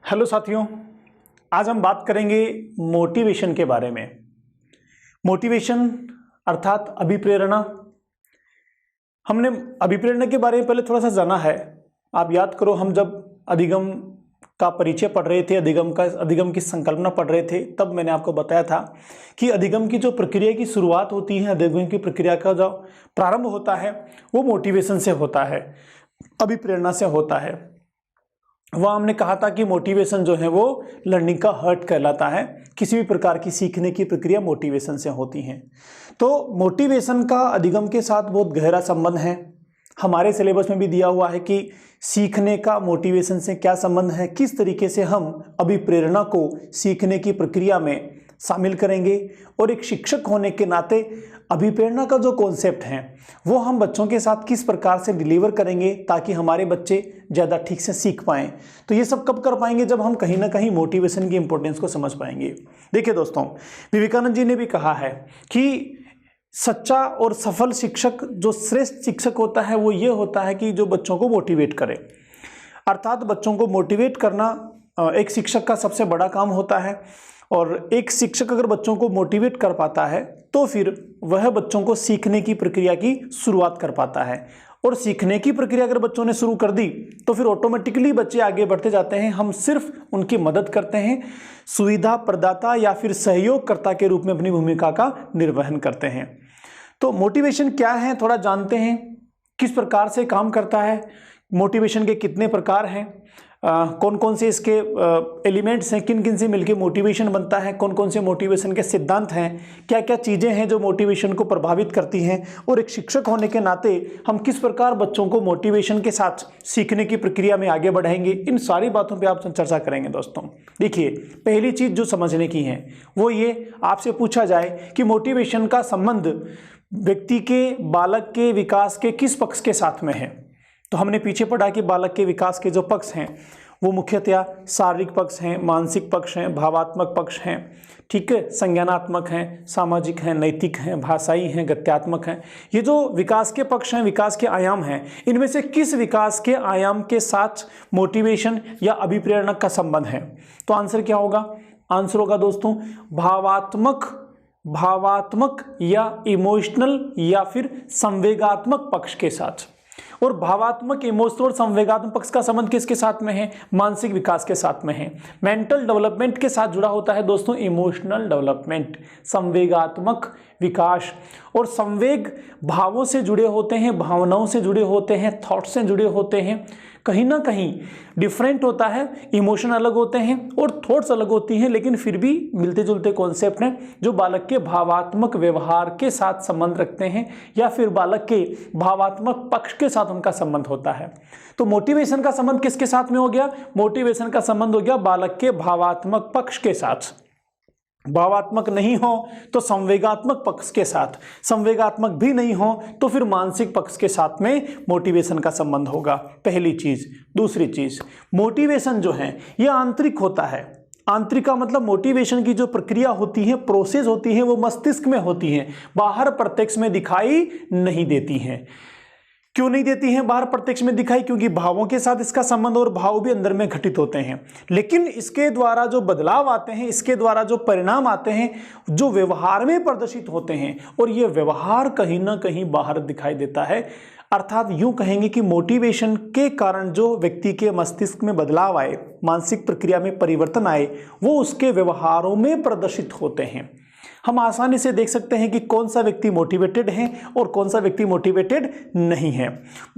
Hello साथियों, आज हम बात करेंगे मोटिवेशन के बारे में। मोटिवेशन अर्थात अभिप्रेरणा। हमने अभिप्रेरणा के बारे में पहले थोड़ा सा जाना है। आप याद करो, हम जब अधिगम का परिचय पढ़ रहे थे, अधिगम की संकल्पना पढ़ रहे थे, तब मैंने आपको बताया था कि अधिगम की जो प्रक्रिया की शुरुआत होती है, अधिगम की प्रक्रिया का जो प्रारंभ होता है वो मोटिवेशन से होता है, अभिप्रेरणा से होता है। वह हमने कहा था कि मोटिवेशन जो है वो लर्निंग का हार्ट कहलाता है। किसी भी प्रकार की सीखने की प्रक्रिया मोटिवेशन से होती है। तो मोटिवेशन का अधिगम के साथ बहुत गहरा संबंध है। हमारे सिलेबस में भी दिया हुआ है कि सीखने का मोटिवेशन से क्या संबंध है, किस तरीके से हम अभिप्रेरणा को सीखने की प्रक्रिया में शामिल करेंगे। और एक शिक्षक होने के नाते अभिप्रेरणा का जो कॉन्सेप्ट है वो हम बच्चों के साथ किस प्रकार से डिलीवर करेंगे ताकि हमारे बच्चे ज़्यादा ठीक से सीख पाएँ। तो ये सब कब कर पाएंगे, जब हम कहीं ना कहीं मोटिवेशन की इंपॉर्टेंस को समझ पाएंगे। देखिए दोस्तों, विवेकानंद जी ने भी कहा है कि सच्चा और सफल शिक्षक, जो श्रेष्ठ शिक्षक होता है, वो ये होता है कि जो बच्चों को मोटिवेट करे। अर्थात बच्चों को मोटिवेट करना एक शिक्षक का सबसे बड़ा काम होता है। और एक शिक्षक अगर बच्चों को मोटिवेट कर पाता है तो फिर वह बच्चों को सीखने की प्रक्रिया की शुरुआत कर पाता है। और सीखने की प्रक्रिया अगर बच्चों ने शुरू कर दी तो फिर ऑटोमेटिकली बच्चे आगे बढ़ते जाते हैं। हम सिर्फ उनकी मदद करते हैं, सुविधा प्रदाता या फिर सहयोगकर्ता के रूप में अपनी भूमिका का निर्वहन करते हैं। तो मोटिवेशन क्या है, थोड़ा जानते हैं, किस प्रकार से काम करता है, मोटिवेशन के कितने प्रकार हैं, कौन कौन से इसके एलिमेंट्स हैं, किन किन से मिलकर मोटिवेशन बनता है, कौन कौन से मोटिवेशन के सिद्धांत हैं, क्या क्या चीज़ें हैं जो मोटिवेशन को प्रभावित करती हैं, और एक शिक्षक होने के नाते हम किस प्रकार बच्चों को मोटिवेशन के साथ सीखने की प्रक्रिया में आगे बढ़ाएंगे। इन सारी बातों पे आप चर्चा करेंगे दोस्तों। देखिए, पहली चीज़ जो समझने की है वो ये, आपसे पूछा जाए कि मोटिवेशन का संबंध व्यक्ति के, बालक के विकास के किस पक्ष के साथ में है। तो हमने पीछे पढ़ा कि बालक के विकास के जो पक्ष हैं वो मुख्यतया शारीरिक पक्ष हैं, मानसिक पक्ष हैं, भावात्मक पक्ष हैं, ठीक है, संज्ञानात्मक हैं, सामाजिक हैं, नैतिक हैं, भाषाई हैं, गत्यात्मक हैं। ये जो विकास के पक्ष हैं, विकास के आयाम हैं, इनमें से किस विकास के आयाम के साथ मोटिवेशन या अभिप्रेरणा का संबंध है। तो आंसर क्या होगा? आंसर होगा दोस्तों भावात्मक या इमोशनल या फिर संवेगात्मक पक्ष के साथ। और भावात्मक, इमोशनल और संवेगात्मक पक्ष का संबंध किसके साथ में है? मानसिक विकास के साथ में है। मेंटल डेवलपमेंट के साथ जुड़ा होता है दोस्तों इमोशनल डेवलपमेंट, संवेगात्मक विकास। और संवेग भावों से जुड़े होते हैं, भावनाओं से जुड़े होते हैं, थॉट से जुड़े होते हैं। कहीं ना कहीं डिफरेंट होता है, इमोशन अलग होते हैं और थॉट्स अलग होती हैं, लेकिन फिर भी मिलते जुलते कॉन्सेप्ट हैं जो बालक के भावात्मक व्यवहार के साथ संबंध रखते हैं या फिर बालक के भावात्मक पक्ष के साथ उनका संबंध होता है। तो मोटिवेशन का संबंध किसके साथ में हो गया? मोटिवेशन का संबंध हो गया बालक के भावात्मक पक्ष के साथ। भावात्मक नहीं हो तो संवेगात्मक पक्ष के साथ, संवेगात्मक भी नहीं हो तो फिर मानसिक पक्ष के साथ में मोटिवेशन का संबंध होगा। पहली चीज। दूसरी चीज, मोटिवेशन जो है ये आंतरिक होता है। आंतरिक का मतलब मोटिवेशन की जो प्रक्रिया होती है, प्रोसेस होती है, वो मस्तिष्क में होती है, बाहर प्रत्यक्ष में दिखाई नहीं देती हैं। क्यों नहीं देती हैं बाहर प्रत्यक्ष में दिखाई? क्योंकि भावों के साथ इसका संबंध, और भाव भी अंदर में घटित होते हैं। लेकिन इसके द्वारा जो बदलाव आते हैं, इसके द्वारा जो परिणाम आते हैं, जो व्यवहार में प्रदर्शित होते हैं, और ये व्यवहार कहीं ना कहीं बाहर दिखाई देता है। अर्थात यूं कहेंगे कि मोटिवेशन के कारण जो व्यक्ति के मस्तिष्क में बदलाव आए, मानसिक प्रक्रिया में परिवर्तन आए, वो उसके व्यवहारों में प्रदर्शित होते हैं। हम आसानी से देख सकते हैं कि कौन सा व्यक्ति मोटिवेटेड है और कौन सा व्यक्ति मोटिवेटेड नहीं है।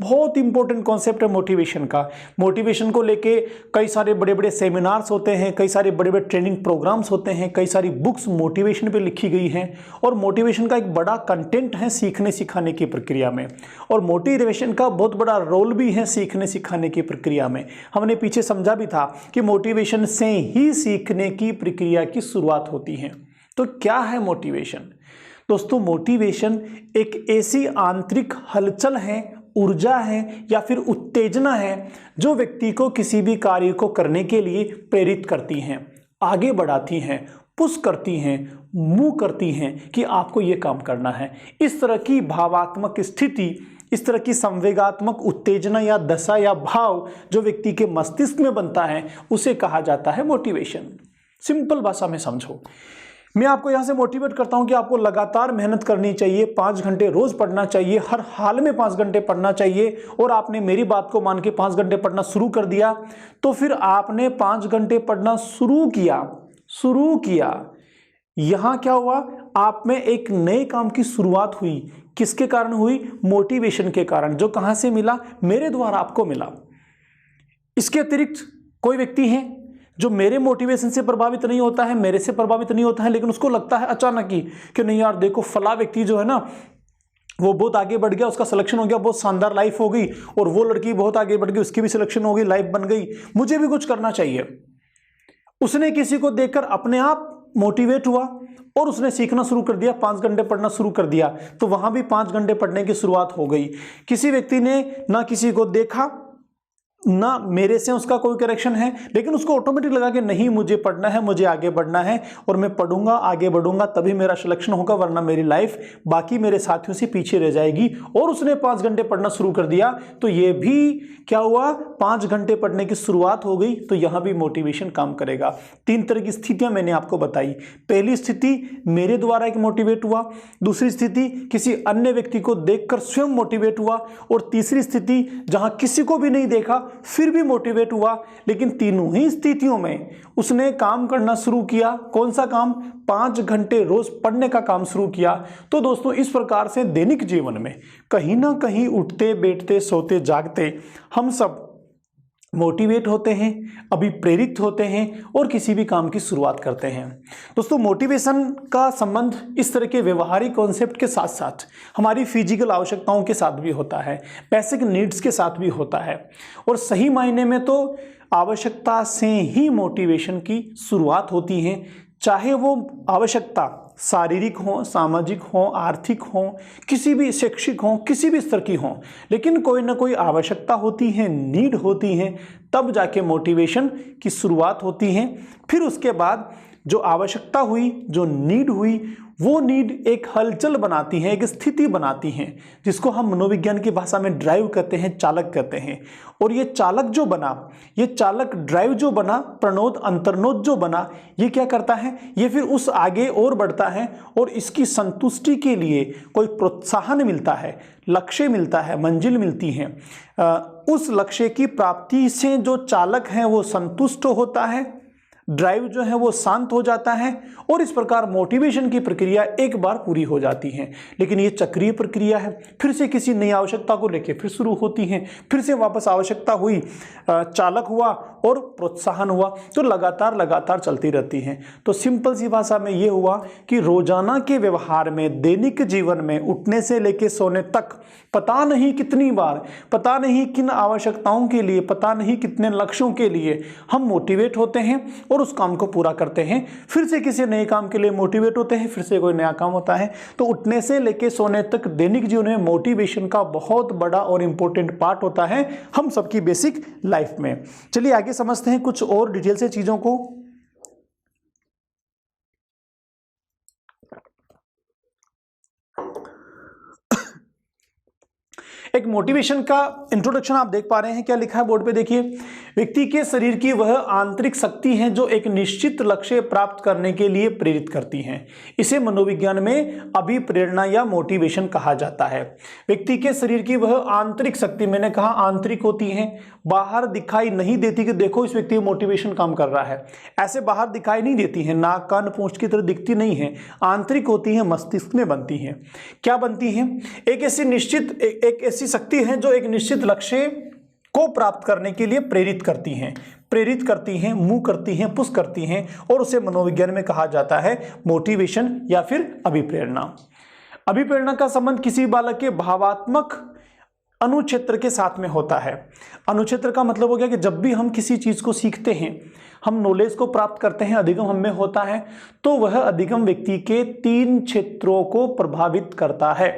बहुत इंपॉर्टेंट कॉन्सेप्ट है मोटिवेशन का। मोटिवेशन को लेके कई सारे बड़े बड़े सेमिनार्स होते हैं, कई सारे बड़े बड़े ट्रेनिंग प्रोग्राम्स होते हैं, कई सारी बुक्स मोटिवेशन पे लिखी गई हैं। और मोटिवेशन का एक बड़ा कंटेंट है सीखने सिखाने की प्रक्रिया में, और मोटिवेशन का बहुत बड़ा रोल भी है सीखने सिखाने की प्रक्रिया में। हमने पीछे समझा भी था कि मोटिवेशन से ही सीखने की प्रक्रिया की शुरुआत होती है। तो क्या है मोटिवेशन? दोस्तों, मोटिवेशन एक ऐसी आंतरिक हलचल है, ऊर्जा है या फिर उत्तेजना है जो व्यक्ति को किसी भी कार्य को करने के लिए प्रेरित करती हैं, आगे बढ़ाती हैं, पुश करती हैं, मूव करती हैं कि आपको ये काम करना है। इस तरह की भावात्मक स्थिति, इस तरह की संवेगात्मक उत्तेजना या दशा या भाव जो व्यक्ति के मस्तिष्क में बनता है उसे कहा जाता है मोटिवेशन। सिंपल भाषा में समझो, मैं आपको यहां से मोटिवेट करता हूं कि आपको लगातार मेहनत करनी चाहिए, 5 घंटे रोज पढ़ना चाहिए, हर हाल में 5 घंटे पढ़ना चाहिए, और आपने मेरी बात को मान के 5 घंटे पढ़ना शुरू कर दिया, तो फिर आपने 5 घंटे पढ़ना शुरू किया, यहां क्या हुआ, आप में एक नए काम की शुरुआत हुई। किसके कारण हुई? मोटिवेशन के कारण, जो कहां से मिला? मेरे द्वारा आपको मिला। इसके अतिरिक्त कोई व्यक्ति है जो मेरे मोटिवेशन से प्रभावित नहीं होता है, मेरे से प्रभावित नहीं होता है, लेकिन उसको लगता है अचानक ही कि नहीं यार देखो फला व्यक्ति जो है ना वो बहुत आगे बढ़ गया, उसका सिलेक्शन हो गया, बहुत शानदार लाइफ हो गई, और वो लड़की बहुत आगे बढ़ गई, उसकी भी सिलेक्शन हो गई, लाइफ बन गई, मुझे भी कुछ करना चाहिए। उसने किसी को देखकर अपने आप मोटिवेट हुआ और उसने सीखना शुरू कर दिया, 5 घंटे पढ़ना शुरू कर दिया, तो वहां भी 5 घंटे पढ़ने की शुरुआत हो गई। किसी व्यक्ति ने ना किसी को देखा, ना मेरे से उसका कोई कनेक्शन है, लेकिन उसको ऑटोमेटिक लगा कि नहीं मुझे पढ़ना है, मुझे आगे बढ़ना है, और मैं पढ़ूंगा, आगे बढ़ूंगा, तभी मेरा सिलेक्शन होगा, वरना मेरी लाइफ बाकी मेरे साथियों से पीछे रह जाएगी। और उसने 5 घंटे पढ़ना शुरू कर दिया, तो ये भी क्या हुआ, 5 घंटे पढ़ने की शुरुआत हो गई, तो यहां भी मोटिवेशन काम करेगा। 3 तरह की स्थितियां मैंने आपको बताई। पहली स्थिति मेरे द्वारा एक मोटिवेट हुआ, दूसरी स्थिति किसी अन्य व्यक्ति को देखकर स्वयं मोटिवेट हुआ, और तीसरी स्थिति जहां किसी को भी नहीं देखा फिर भी मोटिवेट हुआ। लेकिन तीनों ही स्थितियों में उसने काम करना शुरू किया। कौन सा काम? 5 घंटे रोज पढ़ने का काम शुरू किया। तो दोस्तों इस प्रकार से दैनिक जीवन में कहीं ना कहीं उठते बैठते सोते जागते हम सब मोटिवेट होते हैं, अभिप्रेरित होते हैं, और किसी भी काम की शुरुआत करते हैं। दोस्तों मोटिवेशन का संबंध इस तरह के व्यवहारिक कॉन्सेप्ट के साथ साथ हमारी फिजिकल आवश्यकताओं के साथ भी होता है, बेसिक नीड्स के साथ भी होता है, और सही मायने में तो आवश्यकता से ही मोटिवेशन की शुरुआत होती है, चाहे वो आवश्यकता शारीरिक हो, सामाजिक हो, आर्थिक हो, किसी भी शैक्षिक हो, किसी भी स्तर की हो, लेकिन कोई ना कोई आवश्यकता होती है, नीड होती है, तब जाके मोटिवेशन की शुरुआत होती है। फिर उसके बाद जो आवश्यकता हुई, जो नीड हुई, वो नीड एक हलचल बनाती है, एक स्थिति बनाती है, जिसको हम मनोविज्ञान की भाषा में ड्राइव कहते हैं, चालक कहते हैं। और ये चालक जो बना, ये चालक ड्राइव जो बना, प्रणोद अंतर्नोद जो बना, ये क्या करता है, ये फिर उस आगे और बढ़ता है, और इसकी संतुष्टि के लिए कोई प्रोत्साहन मिलता है, लक्ष्य मिलता है, मंजिल मिलती है। उस लक्ष्य की प्राप्ति से जो चालक है वो संतुष्ट होता है, ड्राइव जो है वो शांत हो जाता है, और इस प्रकार मोटिवेशन की प्रक्रिया एक बार पूरी हो जाती है। लेकिन ये चक्रीय प्रक्रिया है, फिर से किसी नई आवश्यकता को लेकर फिर शुरू होती है, फिर से वापस आवश्यकता हुई, चालक हुआ और प्रोत्साहन हुआ, तो लगातार चलती रहती है। तो सिंपल सी भाषा में ये हुआ कि रोजाना के व्यवहार में, दैनिक जीवन में, उठने से लेकर सोने तक पता नहीं कितनी बार, पता नहीं किन आवश्यकताओं के लिए, पता नहीं कितने लक्ष्यों के लिए हम मोटिवेट होते हैं और उस काम को पूरा करते हैं, फिर से किसी नए काम के लिए मोटिवेट होते हैं, फिर से कोई नया काम होता है। तो उठने से लेकर सोने तक दैनिक जीवन में मोटिवेशन का बहुत बड़ा और इंपॉर्टेंट पार्ट होता है हम सबकी बेसिक लाइफ में। चलिए आगे समझते हैं कुछ और डिटेल से चीजों को। एक मोटिवेशन का इंट्रोडक्शन आप देख पा रहे हैं, क्या लिखा है बोर्ड पे देखिए। व्यक्ति के शरीर की वह आंतरिक शक्ति है जो एक निश्चित लक्ष्य प्राप्त करने के लिए प्रेरित करती है। इसे मनोविज्ञान में अभिप्रेरणा या मोटिवेशन कहा जाता है। व्यक्ति के शरीर की वह आंतरिक शक्ति, मैंने कहा आंतरिक होती है, बाहर दिखाई नहीं देती कि देखो इस व्यक्ति में मोटिवेशन काम कर रहा है, ऐसे बाहर दिखाई नहीं देती है, नाक कान पूंछ की तरह दिखती नहीं है, आंतरिक होती है, मस्तिष्क में बनती है। क्या बनती है? एक ऐसी शक्ति है जो एक निश्चित लक्ष्य को प्राप्त करने के लिए प्रेरित करती हैं, मूव करती हैं, पुश करती हैं, और उसे मनोविज्ञान में कहा जाता है मोटिवेशन या फिर अभिप्रेरणा। अभिप्रेरणा का संबंध किसी बालक के भावात्मक अनुक्षेत्र के साथ में होता है। अनुक्षेत्र का मतलब हो गया कि जब भी हम किसी चीज को सीखते हैं, हम नॉलेज को प्राप्त करते हैं, अधिगम हम में होता है, तो वह अधिगम व्यक्ति के 3 क्षेत्रों को प्रभावित करता है।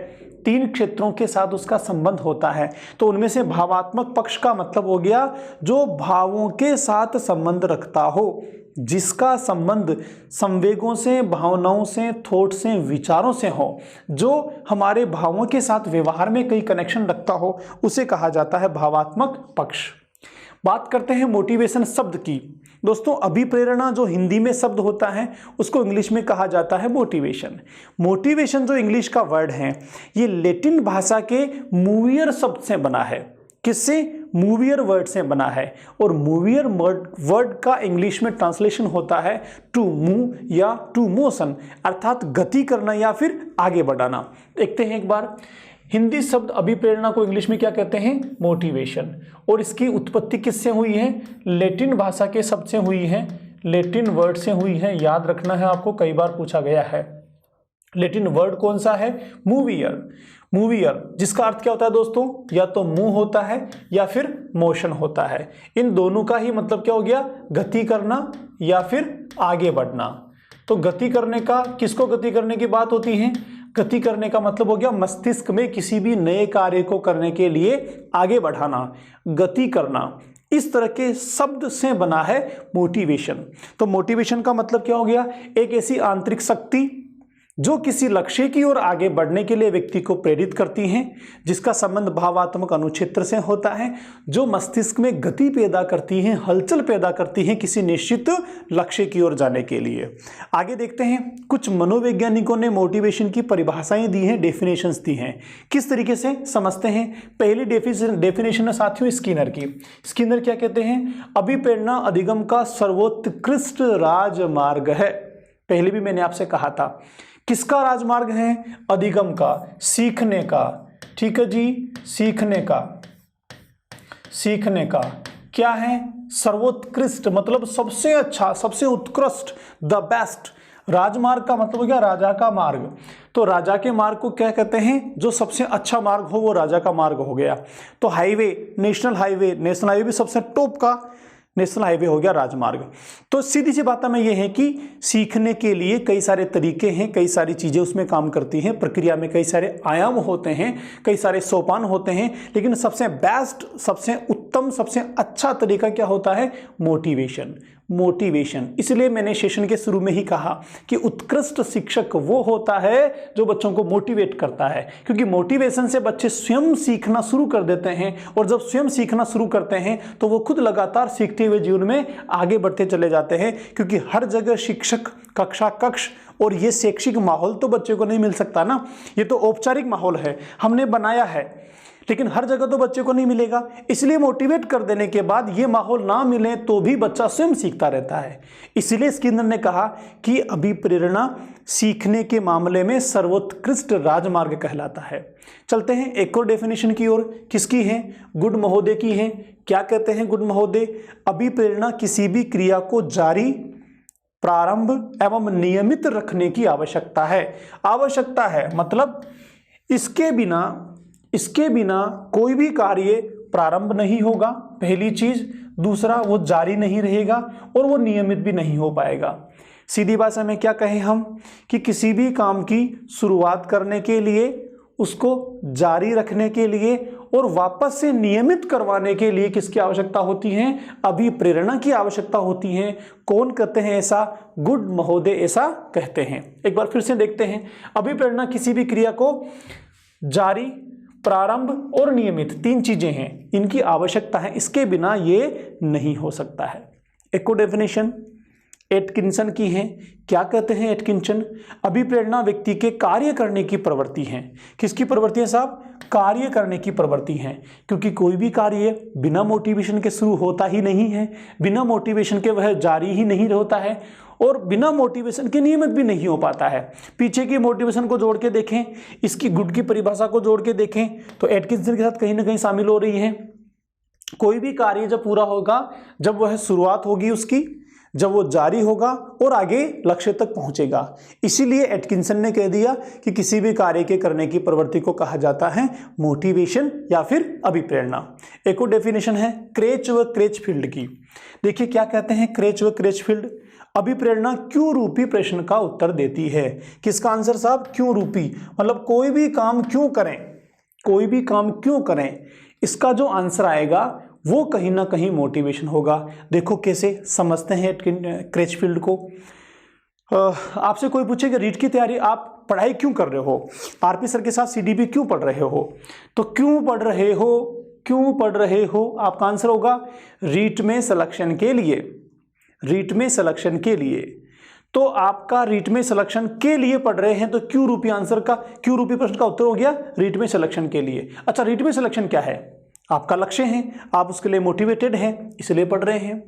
3 क्षेत्रों के साथ उसका संबंध होता है। तो उनमें से भावात्मक पक्ष का मतलब हो गया जो भावों के साथ संबंध रखता हो, जिसका संबंध संवेगों से, भावनाओं से, थॉट से, विचारों से हो, जो हमारे भावों के साथ व्यवहार में कई कनेक्शन रखता हो, उसे कहा जाता है भावात्मक पक्ष। बात करते हैं मोटिवेशन शब्द की। दोस्तों, अभिप्रेरणा जो हिंदी में शब्द होता है उसको इंग्लिश में कहा जाता है मोटिवेशन। मोटिवेशन जो इंग्लिश का वर्ड है ये लैटिन भाषा के मूवियर शब्द से बना है। किससे? मूवियर वर्ड से बना है। और मूवियर वर्ड का इंग्लिश में ट्रांसलेशन होता है टू मूव या टू मोशन, अर्थात गति करना या फिर आगे बढ़ाना। देखते हैं एक बार, हिंदी शब्द अभिप्रेरणा को इंग्लिश में क्या कहते हैं? मोटिवेशन। और इसकी उत्पत्ति किससे हुई है? लैटिन भाषा के शब्द से हुई है, लैटिन वर्ड से हुई है। याद रखना है, आपको कई बार पूछा गया है। लैटिन वर्ड कौन सा है? मूवियर। मूवियर जिसका अर्थ क्या होता है दोस्तों? या तो मूव होता है या फिर मोशन होता है। इन दोनों का ही मतलब क्या हो गया? गति करना या फिर आगे बढ़ना। तो गति करने का, किसको गति करने की बात होती है? गति करने का मतलब हो गया मस्तिष्क में किसी भी नए कार्य को करने के लिए आगे बढ़ाना, गति करना। इस तरह के शब्द से बना है मोटिवेशन। तो मोटिवेशन का मतलब क्या हो गया? एक ऐसी आंतरिक शक्ति जो किसी लक्ष्य की ओर आगे बढ़ने के लिए व्यक्ति को प्रेरित करती हैं, जिसका संबंध भावात्मक अनुक्षेत्र से होता है, जो मस्तिष्क में गति पैदा करती हैं, हलचल पैदा करती हैं किसी निश्चित लक्ष्य की ओर जाने के लिए। आगे देखते हैं, कुछ मनोवैज्ञानिकों ने मोटिवेशन की परिभाषाएं दी हैं, डेफिनेशंस दी हैं। किस तरीके से समझते हैं? पहली डेफिनेशन है साथियों स्किनर की। स्किनर क्या कहते हैं? अभिप्रेरणा अधिगम का सर्वोत्कृष्ट राजमार्ग है। पहले भी मैंने आपसे कहा था, किसका राजमार्ग है? अधिगम का, सीखने का। ठीक है जी, सीखने का। सीखने का क्या है? सर्वोत्कृष्ट मतलब सबसे अच्छा, सबसे उत्कृष्ट, द बेस्ट। राजमार्ग का मतलब हो गया राजा का मार्ग। तो राजा के मार्ग को क्या कहते हैं? जो सबसे अच्छा मार्ग हो वो राजा का मार्ग हो गया। तो हाईवे, नेशनल हाईवे भी सबसे टॉप का नेशनल हाईवे हो गया राजमार्ग। तो सीधी सी बात में यह है कि सीखने के लिए कई सारे तरीके हैं, कई सारी चीज़ें उसमें काम करती हैं, प्रक्रिया में कई सारे आयाम होते हैं, कई सारे सोपान होते हैं, लेकिन सबसे बेस्ट, सबसे उत्तम, सबसे अच्छा तरीका क्या होता है? मोटिवेशन। मोटिवेशन। इसलिए मैंने सेशन के शुरू में ही कहा कि उत्कृष्ट शिक्षक वो होता है जो बच्चों को मोटिवेट करता है, क्योंकि मोटिवेशन से बच्चे स्वयं सीखना शुरू कर देते हैं, और जब स्वयं सीखना शुरू करते हैं तो वो खुद लगातार सीखते हुए जीवन में आगे बढ़ते चले जाते हैं। क्योंकि हर जगह शिक्षक, कक्ष और ये शैक्षिक माहौल तो बच्चे को नहीं मिल सकता ना, ये तो औपचारिक माहौल है, हमने बनाया है, लेकिन हर जगह तो बच्चे को नहीं मिलेगा। इसलिए मोटिवेट कर देने के बाद ये माहौल ना मिले तो भी बच्चा स्वयं सीखता रहता है। इसलिए स्किनर ने कहा कि अभिप्रेरणा सीखने के मामले में सर्वोत्कृष्ट राजमार्ग कहलाता है। चलते हैं एक और डेफिनेशन की ओर। किसकी है? गुड महोदय की है। क्या कहते हैं गुड महोदय? अभिप्रेरणा किसी भी क्रिया को जारी, प्रारंभ एवं नियमित रखने की आवश्यकता है। आवश्यकता है मतलब इसके बिना कोई भी कार्य प्रारंभ नहीं होगा, पहली चीज। दूसरा, वो जारी नहीं रहेगा और वो नियमित भी नहीं हो पाएगा। सीधी भाषा में क्या कहें हम कि किसी भी काम की शुरुआत करने के लिए, उसको जारी रखने के लिए और वापस से नियमित करवाने के लिए किसकी आवश्यकता होती है? अभिप्रेरणा की आवश्यकता होती है। कौन कहते हैं ऐसा? गुड महोदय ऐसा कहते हैं। एक बार फिर से देखते हैं, अभिप्रेरणा किसी भी क्रिया को जारी, प्रारंभ और नियमित, 3 चीजें हैं, इनकी आवश्यकता है, इसके बिना ये नहीं हो सकता है। एक और डेफिनेशन एटकिंसन की है। क्या कहते हैं एटकिंसन? अभिप्रेरणा व्यक्ति के कार्य करने की प्रवृत्ति है। किसकी प्रवृत्ति है साहब? कार्य करने की प्रवृत्ति है, क्योंकि कोई भी कार्य बिना मोटिवेशन के शुरू होता ही नहीं है, बिना मोटिवेशन के वह जारी ही नहीं होता है, और बिना मोटिवेशन के नियमित भी नहीं हो पाता है। पीछे की मोटिवेशन को जोड़ के देखें, इसकी गुड की परिभाषा को जोड़ के देखें तो एटकिंसन के साथ कहीं ना कहीं शामिल हो रही है। कोई भी कार्य जब पूरा होगा, जब वह शुरुआत होगी उसकी, जब वो जारी होगा और आगे लक्ष्य तक पहुंचेगा। इसीलिए एटकिंसन ने कह दिया कि किसी भी कार्य के करने की प्रवृत्ति को कहा जाता है मोटिवेशन या फिर अभिप्रेरणा। एक और डेफिनेशन है क्रेच व क्रेचफील्ड की। देखिए क्या कहते हैं क्रेच व क्रेचफील्ड, अभिप्रेरणा क्यों रूपी प्रश्न का उत्तर देती है। किसका आंसर साहब, क्यों रूपी, मतलब कोई भी काम क्यों करें, कोई भी काम क्यों करें, इसका जो आंसर आएगा वो कहीं ना कहीं मोटिवेशन होगा। देखो कैसे समझते हैं क्रेचफील्ड को। आपसे कोई पूछेगा रीट की तैयारी आप पढ़ाई क्यों कर रहे हो, आरपी सर के साथ सीडीपी क्यों पढ़ रहे हो, तो क्यों पढ़ रहे हो, क्यों पढ़ रहे हो, आपका आंसर होगा रीट में सिलेक्शन के लिए, रीट में सिलेक्शन के लिए। तो आपका रीट में सिलेक्शन के लिए पढ़ रहे हैं, तो क्यों रूपी आंसर का, क्यों रूपी प्रश्न का उत्तर हो गया रीट में सिलेक्शन के लिए। अच्छा रीट में सिलेक्शन क्या है, आपका लक्ष्य है, आप उसके लिए मोटिवेटेड हैं इसलिए पढ़ रहे हैं।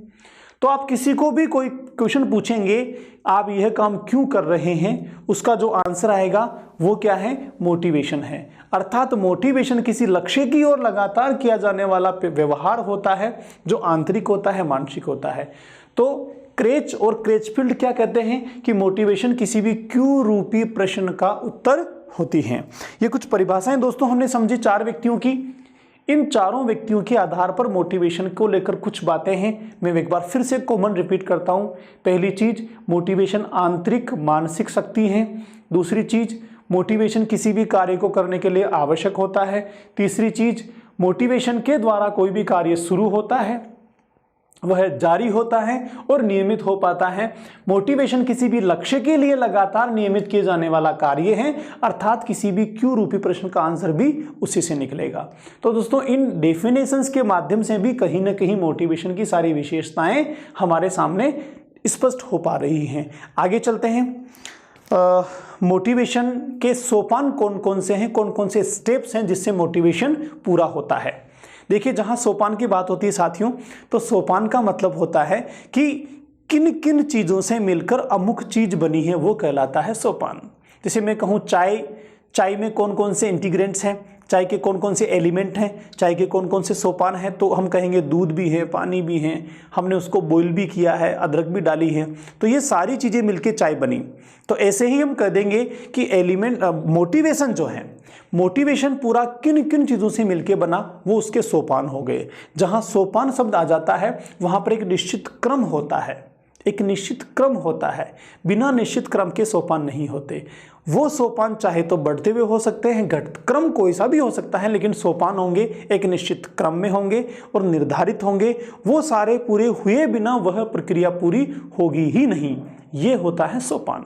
तो आप किसी को भी कोई क्वेश्चन पूछेंगे आप यह काम क्यों कर रहे हैं, उसका जो आंसर आएगा वो क्या है, मोटिवेशन है। अर्थात मोटिवेशन किसी लक्ष्य की ओर लगातार किया जाने वाला व्यवहार होता है जो आंतरिक होता है, मानसिक होता है। तो क्रेच और क्रेचफील्ड क्या कहते हैं कि मोटिवेशन किसी भी क्यों रूपी प्रश्न का उत्तर होती है। ये कुछ परिभाषाएं दोस्तों हमने समझी 4 व्यक्तियों की। इन चारों व्यक्तियों के आधार पर मोटिवेशन को लेकर कुछ बातें हैं, मैं एक बार फिर से कॉमन रिपीट करता हूं। पहली चीज मोटिवेशन आंतरिक मानसिक शक्ति है। दूसरी चीज मोटिवेशन किसी भी कार्य को करने के लिए आवश्यक होता है। तीसरी चीज मोटिवेशन के द्वारा कोई भी कार्य शुरू होता है, वह जारी होता है और नियमित हो पाता है। मोटिवेशन किसी भी लक्ष्य के लिए लगातार नियमित किए जाने वाला कार्य है, अर्थात किसी भी क्यों रूपी प्रश्न का आंसर भी उसी से निकलेगा। तो दोस्तों इन डेफिनेशंस के माध्यम से भी कहीं ना कहीं मोटिवेशन की सारी विशेषताएं हमारे सामने स्पष्ट हो पा रही हैं। आगे चलते हैं। मोटिवेशन के सोपान कौन कौन से हैं, कौन कौन से स्टेप्स हैं जिससे मोटिवेशन पूरा होता है। देखिए जहां सोपान की बात होती है साथियों, तो सोपान का मतलब होता है कि किन किन चीज़ों से मिलकर अमुक चीज बनी है वो कहलाता है सोपान। जैसे मैं कहूँ चाय में कौन कौन से इंटीग्रेंट्स हैं, चाय के कौन कौन से एलिमेंट हैं, चाय के कौन कौन से सोपान हैं, तो हम कहेंगे दूध भी है, पानी भी है, हमने उसको बॉईल भी किया है, अदरक भी डाली है, तो ये सारी चीज़ें मिलके चाय बनी। तो ऐसे ही हम कह देंगे कि एलिमेंट मोटिवेशन जो है, मोटिवेशन पूरा किन किन चीज़ों से मिलके बना वो उसके सोपान हो गए। जहाँ सोपान शब्द आ जाता है वहाँ पर एक निश्चित क्रम होता है, एक निश्चित क्रम होता है। बिना निश्चित क्रम के सोपान नहीं होते। वो सोपान चाहे तो बढ़ते हुए हो सकते हैं, क्रम कोई सा भी हो सकता है, लेकिन सोपान होंगे एक निश्चित क्रम में होंगे और निर्धारित होंगे। वो सारे पूरे हुए बिना वह प्रक्रिया पूरी होगी ही नहीं, ये होता है सोपान।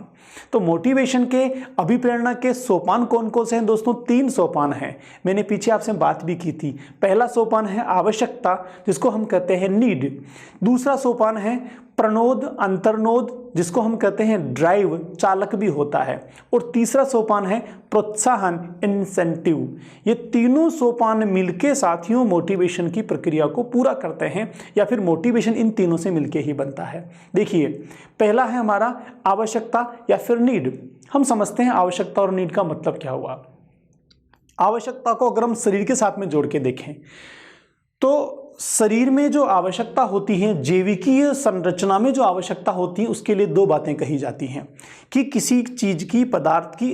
तो मोटिवेशन के अभिप्रेरणा के सोपान कौन कौन से हैं दोस्तों, 3 सोपान हैं। मैंने पीछे आपसे बात भी की थी। पहला सोपान है आवश्यकता, जिसको हम कहते हैं नीड। दूसरा सोपान है प्रणोद अंतर्नोद, जिसको हम कहते हैं ड्राइव, चालक भी होता है। और तीसरा सोपान है प्रोत्साहन इंसेंटिव। ये तीनों सोपान मिलके साथियों मोटिवेशन की प्रक्रिया को पूरा करते हैं, या फिर मोटिवेशन इन तीनों से मिलके ही बनता है। देखिए पहला है हमारा आवश्यकता या फिर नीड। हम समझते हैं आवश्यकता और नीड का मतलब क्या हुआ। आवश्यकता को अगर हम शरीर के साथ में जोड़ के देखें तो शरीर में जो आवश्यकता होती है, जैविकीय संरचना में जो आवश्यकता होती है, उसके लिए 2 बातें कही जाती हैं कि किसी चीज की, पदार्थ की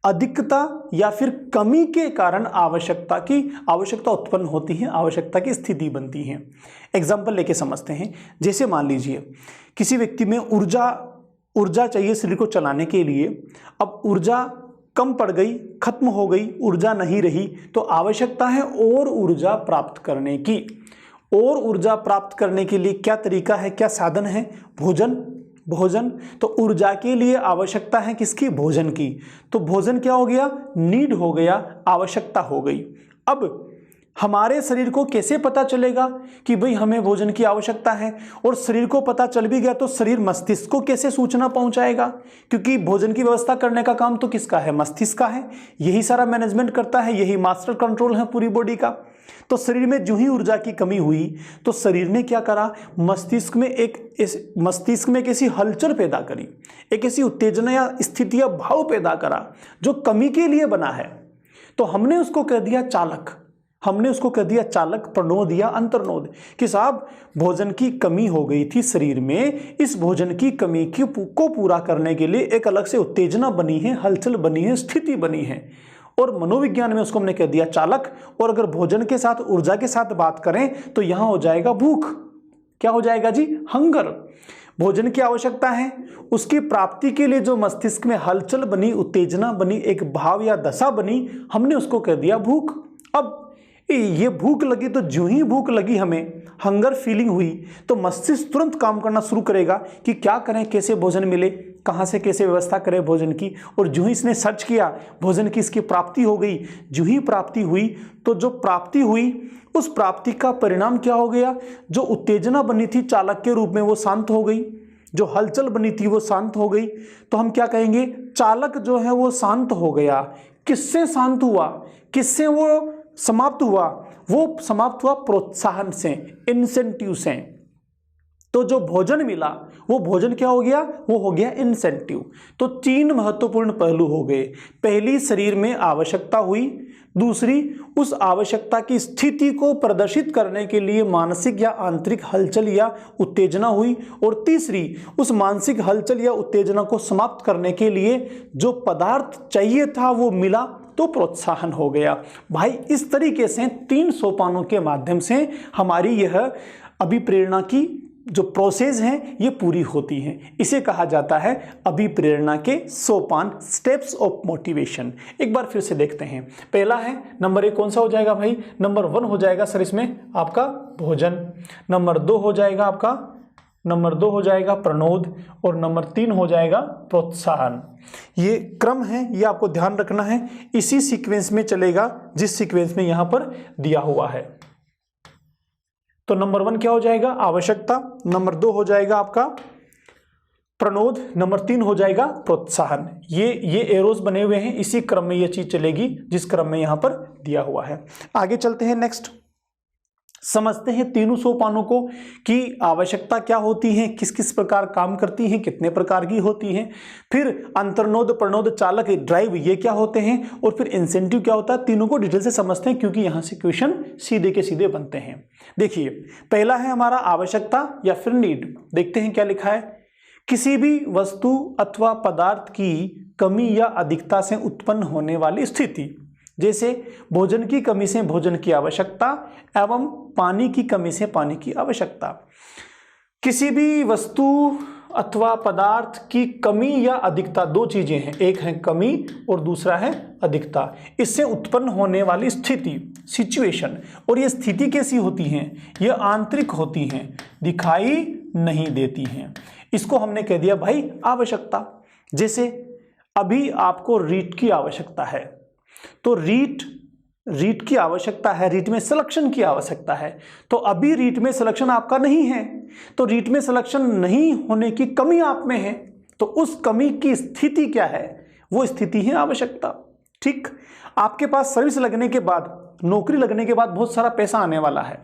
अधिकता या फिर कमी के कारण आवश्यकता उत्पन्न होती है, आवश्यकता की स्थिति बनती है। एग्जाम्पल लेके समझते हैं। जैसे मान लीजिए किसी व्यक्ति में ऊर्जा चाहिए शरीर को चलाने के लिए। अब ऊर्जा कम पड़ गई, खत्म हो गई, ऊर्जा नहीं रही, तो आवश्यकता है और ऊर्जा प्राप्त करने की। और ऊर्जा प्राप्त करने के लिए क्या तरीका है, क्या साधन है, भोजन। तो ऊर्जा के लिए आवश्यकता है किसकी, भोजन की। तो भोजन क्या हो गया, नीड हो गया, आवश्यकता हो गई। अब हमारे शरीर को कैसे पता चलेगा कि भाई हमें भोजन की आवश्यकता है, और शरीर को पता चल भी गया तो शरीर मस्तिष्क को कैसे सूचना पहुंचाएगा, क्योंकि भोजन की व्यवस्था करने का काम तो किसका है, मस्तिष्क का है। यही सारा मैनेजमेंट करता है, यही मास्टर कंट्रोल है पूरी बॉडी का। तो शरीर में जो ही ऊर्जा की कमी हुई तो शरीर ने क्या करा, मस्तिष्क में एक ऐसी हलचल पैदा करी, एक ऐसी उत्तेजना या स्थिति या भाव पैदा करा जो कमी के लिए बना है। तो हमने उसको कह दिया चालक, हमने उसको कह दिया चालक, प्रणोद या अंतर्नोद कि साहब भोजन की कमी हो गई थी शरीर में, इस भोजन की कमी को पूरा करने के लिए एक अलग से उत्तेजना बनी है, हलचल बनी है, स्थिति बनी है, और मनोविज्ञान में उसको हमने कह दिया चालक। और अगर भोजन के साथ ऊर्जा के साथ बात करें तो यहां हो जाएगा भूख। क्या हो जाएगा जी? हंगर। भोजन की आवश्यकता है, उसकी प्राप्ति के लिए जो मस्तिष्क में हलचल बनी, उत्तेजना बनी, एक भाव या दशा बनी, हमने उसको कह दिया भूख। अब ये भूख लगी तो जो ही भूख लगी, हमें हंगर फीलिंग हुई, तो मस्तिष्क तुरंत काम करना शुरू करेगा कि क्या करें, कैसे भोजन मिले, कहाँ से कैसे व्यवस्था करें भोजन की। और जो ही इसने सर्च किया, भोजन की इसकी प्राप्ति हो गई। जो ही प्राप्ति हुई तो जो प्राप्ति हुई उस प्राप्ति का परिणाम क्या हो गया? जो उत्तेजना बनी थी चालक के रूप में वो शांत हो गई, जो हलचल बनी थी वो शांत हो गई। तो हम क्या कहेंगे? चालक जो है वो शांत हो गया। किससे शांत हुआ? किससे वो समाप्त हुआ? वो समाप्त हुआ प्रोत्साहन से, इंसेंटिव से। तो जो भोजन मिला वो भोजन क्या हो गया? वो हो गया इंसेंटिव। तो 3 महत्वपूर्ण पहलू हो गए। पहली, शरीर में आवश्यकता हुई। दूसरी, उस आवश्यकता की स्थिति को प्रदर्शित करने के लिए मानसिक या आंतरिक हलचल या उत्तेजना हुई। और तीसरी, उस मानसिक हलचल या उत्तेजना को समाप्त करने के लिए जो पदार्थ चाहिए था वो मिला, तो प्रोत्साहन हो गया। भाई इस तरीके से 3 सोपानों के माध्यम से हमारी यह अभिप्रेरणा की जो प्रोसेस है ये पूरी होती है। इसे कहा जाता है अभिप्रेरणा के सोपान, स्टेप्स ऑफ मोटिवेशन। एक बार फिर से देखते हैं। पहला है नंबर 1 कौन सा हो जाएगा भाई? नंबर 1 हो जाएगा सर इसमें आपका भोजन। नंबर 2 हो जाएगा आपका, नंबर 2 हो जाएगा प्रनोद, और नंबर 3 हो जाएगा प्रोत्साहन। ये क्रम है, ये आपको ध्यान रखना है। इसी सीक्वेंस में चलेगा जिस सीक्वेंस में यहां पर दिया हुआ है। तो नंबर 1 क्या हो जाएगा? आवश्यकता। नंबर 2 हो जाएगा आपका प्रनोद। नंबर 3 हो जाएगा प्रोत्साहन। ये एरोस बने हुए हैं, इसी क्रम में ये चीज चलेगी जिस क्रम में यहां पर दिया हुआ है। आगे चलते हैं, नेक्स्ट समझते हैं तीनों सोपानों को कि आवश्यकता क्या होती है, किस किस प्रकार काम करती हैं, कितने प्रकार की होती हैं। फिर अंतर्नोद, प्रनोद, चालक, ड्राइव ये क्या होते हैं, और फिर इंसेंटिव क्या होता है। तीनों को डिटेल से समझते हैं क्योंकि यहां से क्वेश्चन सीधे के सीधे बनते हैं। देखिए पहला है हमारा आवश्यकता या फिर नीड। देखते हैं क्या लिखा है। किसी भी वस्तु अथवा पदार्थ की कमी या अधिकता से उत्पन्न होने वाली स्थिति, जैसे भोजन की कमी से भोजन की आवश्यकता एवं पानी की कमी से पानी की आवश्यकता। किसी भी वस्तु अथवा पदार्थ की कमी या अधिकता, 2 चीजें हैं, एक है कमी और दूसरा है अधिकता। इससे उत्पन्न होने वाली स्थिति, सिचुएशन। और ये स्थिति कैसी होती हैं? ये आंतरिक होती हैं, दिखाई नहीं देती हैं। इसको हमने कह दिया भाई आवश्यकता। जैसे अभी आपको रीट की आवश्यकता है, तो रीट की आवश्यकता है, रीट में सिलेक्शन की आवश्यकता है। तो अभी रीट में सिलेक्शन आपका नहीं है, तो रीट में सिलेक्शन नहीं होने की कमी आप में है। तो उस कमी की स्थिति क्या है? वो स्थिति है आवश्यकता। ठीक, आपके पास सर्विस लगने के बाद, नौकरी लगने के बाद बहुत सारा पैसा आने वाला है,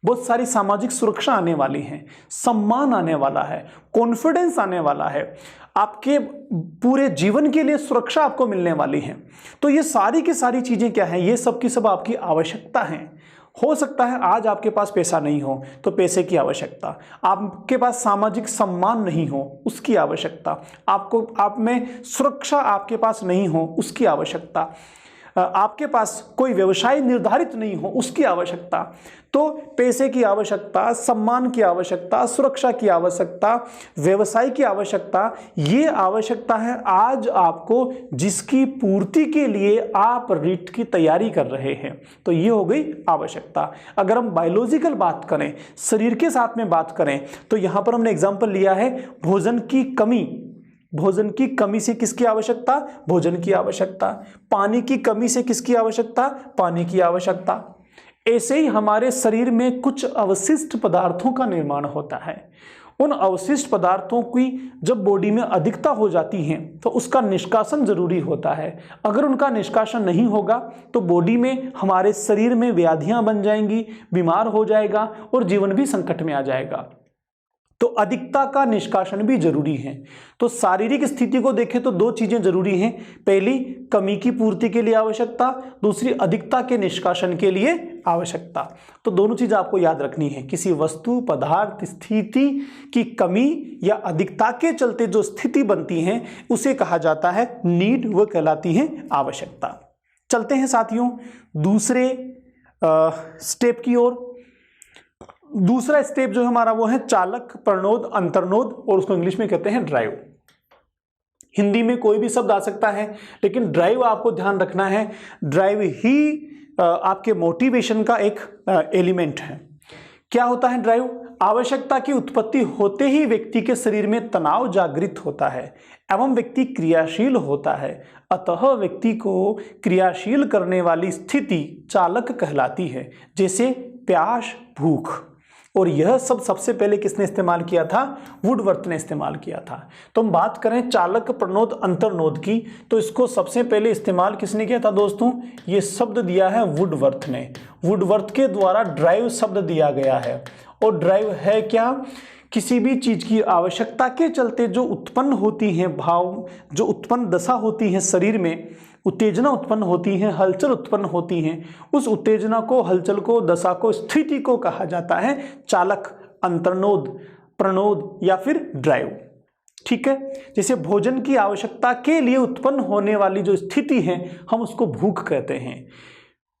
बहुत सारी सामाजिक सुरक्षा आने वाली है, सम्मान आने वाला है, कॉन्फिडेंस आने वाला है, आपके पूरे जीवन के लिए सुरक्षा आपको मिलने वाली है। तो ये सारी की सारी चीजें क्या हैं? ये सब की सब आपकी आवश्यकता हैं। हो सकता है आज आपके पास पैसा नहीं हो तो पैसे की आवश्यकता, आपके पास सामाजिक सम्मान नहीं हो उसकी आवश्यकता, आप में सुरक्षा आपके पास नहीं हो उसकी आवश्यकता, आपके पास कोई व्यवसाय निर्धारित नहीं हो उसकी आवश्यकता। तो पैसे की आवश्यकता, सम्मान की आवश्यकता, सुरक्षा की आवश्यकता, व्यवसाय की आवश्यकता, ये आवश्यकता है आज आपको, जिसकी पूर्ति के लिए आप रीट की तैयारी कर रहे हैं। तो ये हो गई आवश्यकता। अगर हम बायोलॉजिकल बात करें, शरीर के साथ में बात करें, तो यहां पर हमने एग्जाम्पल लिया है भोजन की कमी। भोजन की कमी से किसकी आवश्यकता? भोजन की आवश्यकता। पानी की कमी से किसकी आवश्यकता? पानी की आवश्यकता। ऐसे ही हमारे शरीर में कुछ अवशिष्ट पदार्थों का निर्माण होता है। उन अवशिष्ट पदार्थों की जब बॉडी में अधिकता हो जाती है तो उसका निष्कासन जरूरी होता है। अगर उनका निष्कासन नहीं होगा तो बॉडी में, हमारे शरीर में व्याधियां बन जाएंगी, बीमार हो जाएगा और जीवन भी संकट में आ जाएगा। तो अधिकता का निष्कासन भी जरूरी है। तो शारीरिक स्थिति को देखें तो 2 चीजें जरूरी हैं। पहली, कमी की पूर्ति के लिए आवश्यकता, दूसरी अधिकता के निष्कासन के लिए आवश्यकता। तो दोनों चीज आपको याद रखनी है, किसी वस्तु, पदार्थ, स्थिति की कमी या अधिकता के चलते जो स्थिति बनती है उसे कहा जाता है नीड, वह कहलाती है आवश्यकता। चलते हैं साथियों दूसरे स्टेप की ओर। दूसरा स्टेप जो हमारा वो है चालक, प्रणोद, अंतर्नोद, और उसको इंग्लिश में कहते हैं ड्राइव। हिंदी में कोई भी शब्द आ सकता है, लेकिन ड्राइव आपको ध्यान रखना है, ड्राइव ही आपके मोटिवेशन का एक एलिमेंट है। क्या होता है ड्राइव? आवश्यकता की उत्पत्ति होते ही व्यक्ति के शरीर में तनाव जागृत होता है एवं व्यक्ति क्रियाशील होता है, अतः व्यक्ति को क्रियाशील करने वाली स्थिति चालक कहलाती है, जैसे प्यास, भूख। और यह सब सबसे पहले किसने इस्तेमाल किया था? वुडवर्थ ने इस्तेमाल किया था। तो हम बात करें चालक, प्रणोद, अंतर्नोद की, तो इसको सबसे पहले इस्तेमाल किसने किया था दोस्तों? ये शब्द दिया है वुडवर्थ ने। वुडवर्थ के द्वारा ड्राइव शब्द दिया गया है। और ड्राइव है क्या? किसी भी चीज की आवश्यकता के चलते जो उत्पन्न होती है भाव, जो उत्पन्न दशा होती है शरीर में, उत्तेजना उत्पन्न होती है, हलचल उत्पन्न होती है, उस उत्तेजना को, हलचल को, दशा को, स्थिति को कहा जाता है चालक, अंतर्नोद, प्रणोद या फिर ड्राइव। ठीक है। जैसे भोजन की आवश्यकता के लिए उत्पन्न होने वाली जो स्थिति है हम उसको भूख कहते हैं।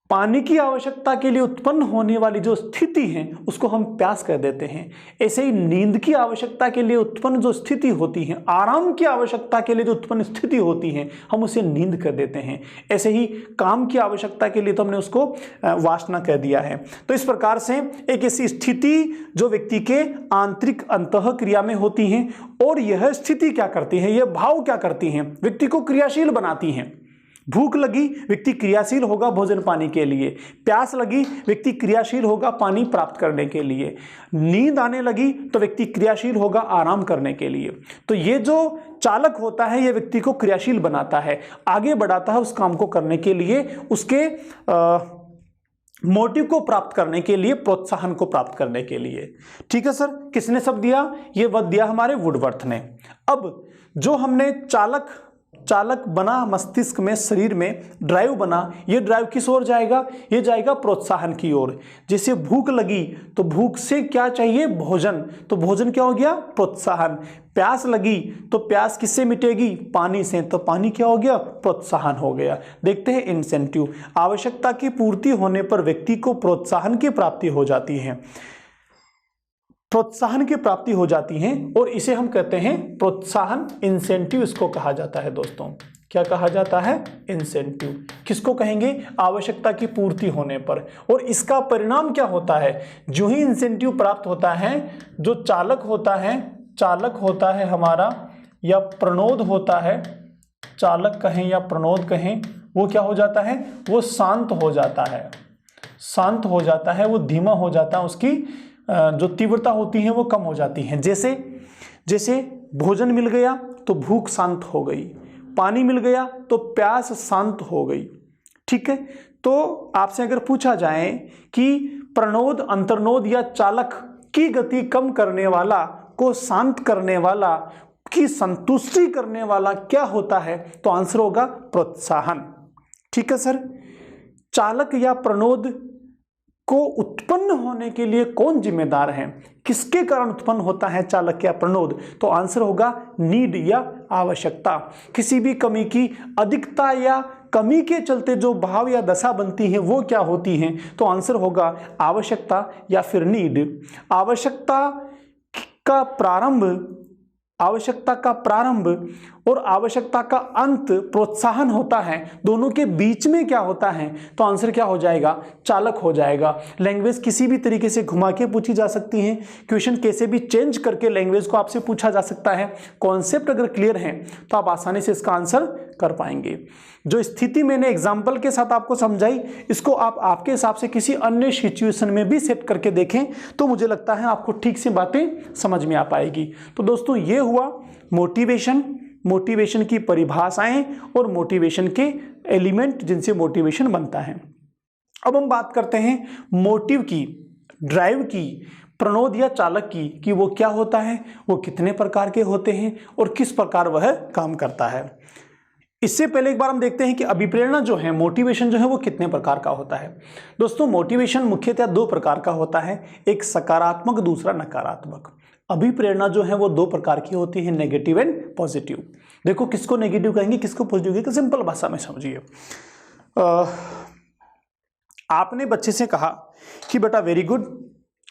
पानी की आवश्यकता के लिए उत्पन्न होने वाली जो स्थिति है उसको हम प्यास कह देते हैं। ऐसे ही नींद की आवश्यकता के लिए उत्पन्न जो स्थिति होती है, आराम की आवश्यकता के लिए जो उत्पन्न स्थिति होती है हम उसे नींद कह देते हैं। ऐसे ही काम की आवश्यकता के लिए तो हमने उसको वासना कह दिया है। तो इस प्रकार से एक ऐसी स्थिति जो व्यक्ति के आंतरिक अंतः क्रिया में होती है, और यह स्थिति क्या करती है, यह भाव क्या करती है, व्यक्ति को क्रियाशील बनाती है। भूख लगी, व्यक्ति क्रियाशील होगा भोजन पाने के लिए। प्यास लगी, व्यक्ति क्रियाशील होगा पानी प्राप्त करने के लिए। नींद आने लगी तो व्यक्ति क्रियाशील होगा आराम करने के लिए। तो ये जो चालक होता है ये व्यक्ति को क्रियाशील बनाता है, आगे बढ़ाता है उस काम को करने के लिए, उसके मोटिव को प्राप्त करने के लिए, प्रोत्साहन को प्राप्त करने के लिए। ठीक है सर, किसने सब दिया? ये वह दिया हमारे वुडवर्थ ने। अब जो हमने चालक बना मस्तिष्क में, शरीर में ड्राइव बना, ये ड्राइव किस ओर जाएगा? ये जाएगा प्रोत्साहन की ओर। जैसे भूख लगी तो भूख से क्या चाहिए? भोजन। तो भोजन क्या हो गया? प्रोत्साहन। प्यास लगी तो प्यास किससे मिटेगी? पानी से। तो पानी क्या हो गया? प्रोत्साहन हो गया। देखते हैं इंसेंटिव। आवश्यकता की पूर्ति होने पर व्यक्ति को प्रोत्साहन की प्राप्ति हो जाती है, प्रोत्साहन की प्राप्ति हो जाती है, और इसे हम कहते हैं प्रोत्साहन, इंसेंटिव इसको कहा जाता है दोस्तों। क्या कहा जाता है? इंसेंटिव। किसको कहेंगे? आवश्यकता की पूर्ति होने पर। और इसका परिणाम क्या होता है? जो ही इंसेंटिव प्राप्त होता है, जो चालक होता है हमारा, या प्रणोद होता है, चालक कहें या प्रणोद कहें, वो क्या हो जाता है? वो शांत हो जाता है, वो धीमा हो जाता है, उसकी जो तीव्रता होती है वो कम हो जाती है। जैसे भोजन मिल गया तो भूख शांत हो गई, पानी मिल गया तो प्यास शांत हो गई। ठीक है। तो आपसे अगर पूछा जाए कि प्रणोद, अंतर्नोद या चालक की गति कम करने वाला, को शांत करने वाला, की संतुष्टि करने वाला क्या होता है, तो आंसर होगा प्रोत्साहन। ठीक है सर। चालक या प्रणोद को उत्पन्न होने के लिए कौन जिम्मेदार है? किसके कारण उत्पन्न होता है चालक या प्रणोद? तो आंसर होगा नीड या आवश्यकता। किसी भी कमी की अधिकता या कमी के चलते जो भाव या दशा बनती है वो क्या होती है? तो आंसर होगा आवश्यकता या फिर नीड। आवश्यकता का प्रारंभ और आवश्यकता का अंत प्रोत्साहन होता है, दोनों के बीच में क्या होता है? तो आंसर क्या हो जाएगा? चालक हो जाएगा। लैंग्वेज किसी भी तरीके से घुमा के पूछी जा सकती है, क्वेश्चन कैसे भी चेंज करके लैंग्वेज को आपसे पूछा जा सकता है। कॉन्सेप्ट अगर क्लियर है तो आप आसानी से इसका आंसर कर पाएंगे। जो स्थिति मैंने एग्जाम्पल के साथ आपको समझाई, इसको आप आपके हिसाब से किसी अन्य सिचुएशन में भी सेट करके देखें तो मुझे लगता है आपको ठीक से बातें समझ में आ पाएगी। तो दोस्तों ये हुआ मोटिवेशन की परिभाषाएं और मोटिवेशन के एलिमेंट जिनसे मोटिवेशन बनता है। अब हम बात करते हैं मोटिव की, ड्राइव की, प्रणोद या चालक की, कि वो क्या होता है, वो कितने प्रकार के होते हैं और किस प्रकार वह काम करता है। इससे पहले एक बार हम देखते हैं कि अभिप्रेरणा जो है, मोटिवेशन जो है वो कितने प्रकार का होता है। दोस्तों मोटिवेशन मुख्यतः दो प्रकार का होता है, एक सकारात्मक, दूसरा नकारात्मक। अभिप्रेरणा जो है वो दो प्रकार की होती है, नेगेटिव एंड पॉजिटिव। देखो किसको नेगेटिव कहेंगे, किसको पॉजिटिव कहेंगे, सिंपल भाषा में समझिए। आपने बच्चे से कहा कि बेटा वेरी गुड,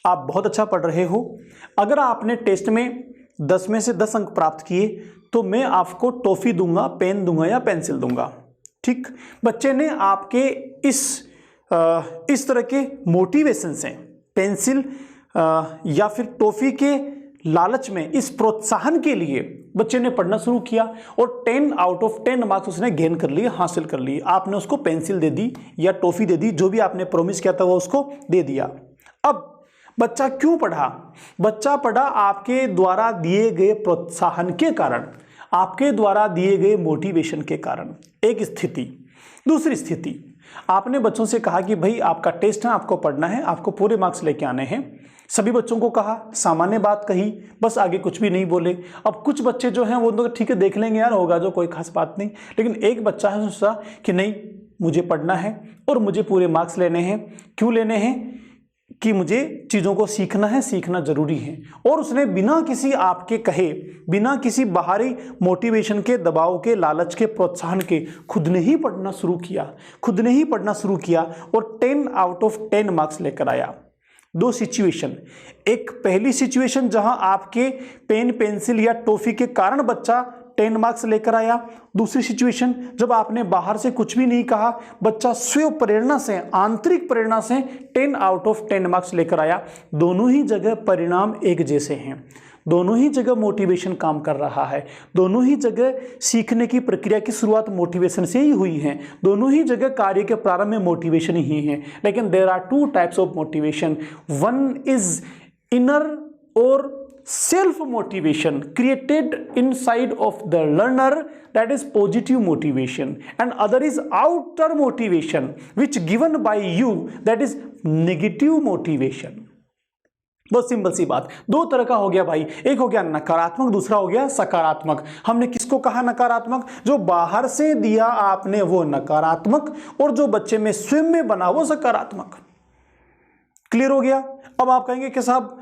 आप बहुत अच्छा पढ़ रहे हो, अगर आपने टेस्ट में 10 में से 10 अंक प्राप्त किए तो मैं आपको टॉफी दूंगा, पेन दूंगा या पेंसिल दूंगा। ठीक, बच्चे ने आपके इस तरह के मोटिवेशन से, पेंसिल या फिर टॉफी के लालच में, इस प्रोत्साहन के लिए बच्चे ने पढ़ना शुरू किया और 10 आउट ऑफ 10 मार्क्स उसने गेन कर लिए, हासिल कर लिए। आपने उसको पेंसिल दे दी या टॉफी दे दी, जो भी आपने प्रॉमिस किया था वो उसको दे दिया। अब बच्चा क्यों पढ़ा? बच्चा पढ़ा आपके द्वारा दिए गए प्रोत्साहन के कारण, आपके द्वारा दिए गए मोटिवेशन के कारण। एक स्थिति। दूसरी स्थिति, आपने बच्चों से कहा कि भाई आपका टेस्ट है, आपको पढ़ना है, आपको पूरे मार्क्स लेके आने हैं। सभी बच्चों को कहा, सामान्य बात कही, बस आगे कुछ भी नहीं बोले। अब कुछ बच्चे जो हैं वो तो ठीक है देख लेंगे यार, होगा जो, कोई खास बात नहीं। लेकिन एक बच्चा है सोचा कि नहीं, मुझे पढ़ना है और मुझे पूरे मार्क्स लेने हैं। क्यों लेने हैं? कि मुझे चीज़ों को सीखना है, सीखना जरूरी है। और उसने बिना किसी आपके कहे, बिना किसी बाहरी मोटिवेशन के, दबाव के, लालच के, प्रोत्साहन के, खुद ने ही पढ़ना शुरू किया, खुद ने ही पढ़ना शुरू किया और 10 आउट ऑफ 10 मार्क्स लेकर आया। दो सिचुएशन, एक पहली सिचुएशन जहां आपके पेन, पेंसिल या टॉफी के कारण बच्चा 10 मार्क्स लेकर आया। दूसरी सिचुएशन जब आपने बाहर से कुछ भी नहीं कहा, बच्चा स्वयं प्रेरणा से, आंतरिक प्रेरणा से 10 आउट ऑफ 10 मार्क्स लेकर आया। दोनों ही जगह परिणाम एक जैसे हैं, दोनों ही जगह मोटिवेशन काम कर रहा है, दोनों ही जगह सीखने की प्रक्रिया की शुरुआत मोटिवेशन से ही हुई है, दोनों ही जगह कार्य के प्रारंभ में मोटिवेशन ही है। लेकिन there are 2 types of motivation, one is inner और self motivation created inside of the learner, that is positive motivation, and other is outer motivation which given by you, that is negative motivation। बहुत simple सी बात, दो तरह का हो गया भाई, एक हो गया नकारात्मक, दूसरा हो गया सकारात्मक। हमने किसको कहा नकारात्मक? जो बाहर से दिया आपने वो नकारात्मक, और जो बच्चे में स्वयं में बना वो सकारात्मक। क्लियर हो गया? अब आप कहेंगे कि साहब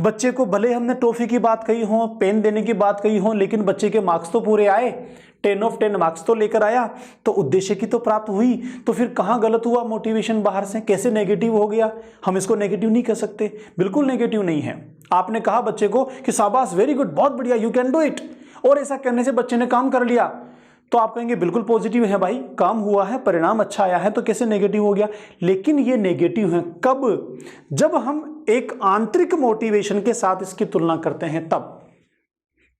बच्चे को भले हमने टॉफी की बात कही हो, पेन देने की बात कही हो, लेकिन बच्चे के मार्क्स तो पूरे आए, 10 ऑफ 10 मार्क्स तो लेकर आया, तो उद्देश्य की तो प्राप्त हुई। तो फिर कहाँ गलत हुआ मोटिवेशन बाहर से, कैसे नेगेटिव हो गया? हम इसको नेगेटिव नहीं कह सकते, बिल्कुल नेगेटिव नहीं है। आपने कहा बच्चे को कि शाबाश, वेरी गुड, बहुत बढ़िया, यू कैन डू इट, और ऐसा करने से बच्चे ने काम कर लिया, तो आप कहेंगे बिल्कुल पॉजिटिव है भाई, काम हुआ है, परिणाम अच्छा आया है, तो कैसे नेगेटिव हो गया? लेकिन ये नेगेटिव है कब? जब हम एक आंतरिक मोटिवेशन के साथ इसकी तुलना करते हैं, तब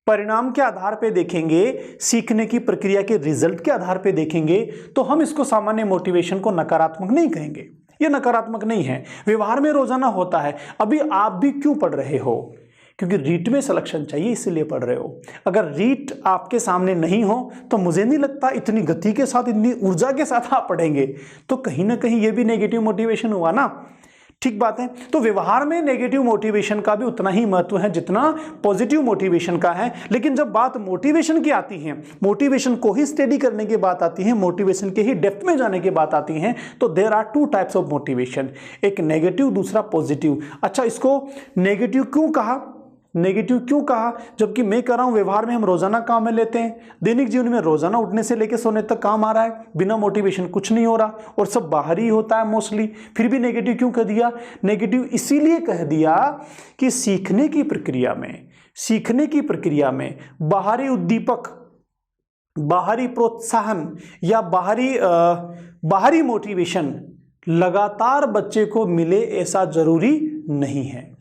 परिणाम के आधार पे देखेंगे, सीखने की प्रक्रिया के रिजल्ट के आधार पे देखेंगे, तो हम इसको सामान्य मोटिवेशन को नकारात्मक नहीं कहेंगे। ये नकारात्मक नहीं है, व्यवहार में रोजाना होता है। अभी आप भी क्यों पढ़ रहे हो? क्योंकि रीट में सिलेक्शन चाहिए, इसीलिए पढ़ रहे हो। अगर रीट आपके सामने नहीं हो तो मुझे नहीं लगता इतनी गति के साथ, इतनी ऊर्जा के साथ आप पढ़ेंगे, तो कहीं ना कहीं ये भी नेगेटिव मोटिवेशन हुआ ना। ठीक बात है। तो व्यवहार में नेगेटिव मोटिवेशन का भी उतना ही महत्व है जितना पॉजिटिव मोटिवेशन का है। लेकिन जब बात मोटिवेशन की आती है, मोटिवेशन को ही स्टडी करने की बात आती है, मोटिवेशन के ही डेप्थ में जाने की बात आती है, तो there are 2 types of motivation, एक नेगेटिव, दूसरा पॉजिटिव। अच्छा, इसको नेगेटिव क्यों कहा? नेगेटिव क्यों कहा? जबकि मैं कह रहा हूं व्यवहार में हम रोजाना काम में लेते हैं, दैनिक जीवन में रोजाना उठने से लेकर सोने तक काम आ रहा है, बिना मोटिवेशन कुछ नहीं हो रहा और सब बाहर ही होता है मोस्टली। फिर भी नेगेटिव क्यों कह दिया? नेगेटिव इसीलिए कह दिया कि सीखने की प्रक्रिया में बाहरी उद्दीपक, बाहरी प्रोत्साहन या बाहरी मोटिवेशन लगातार बच्चे को मिले ऐसा जरूरी नहीं है।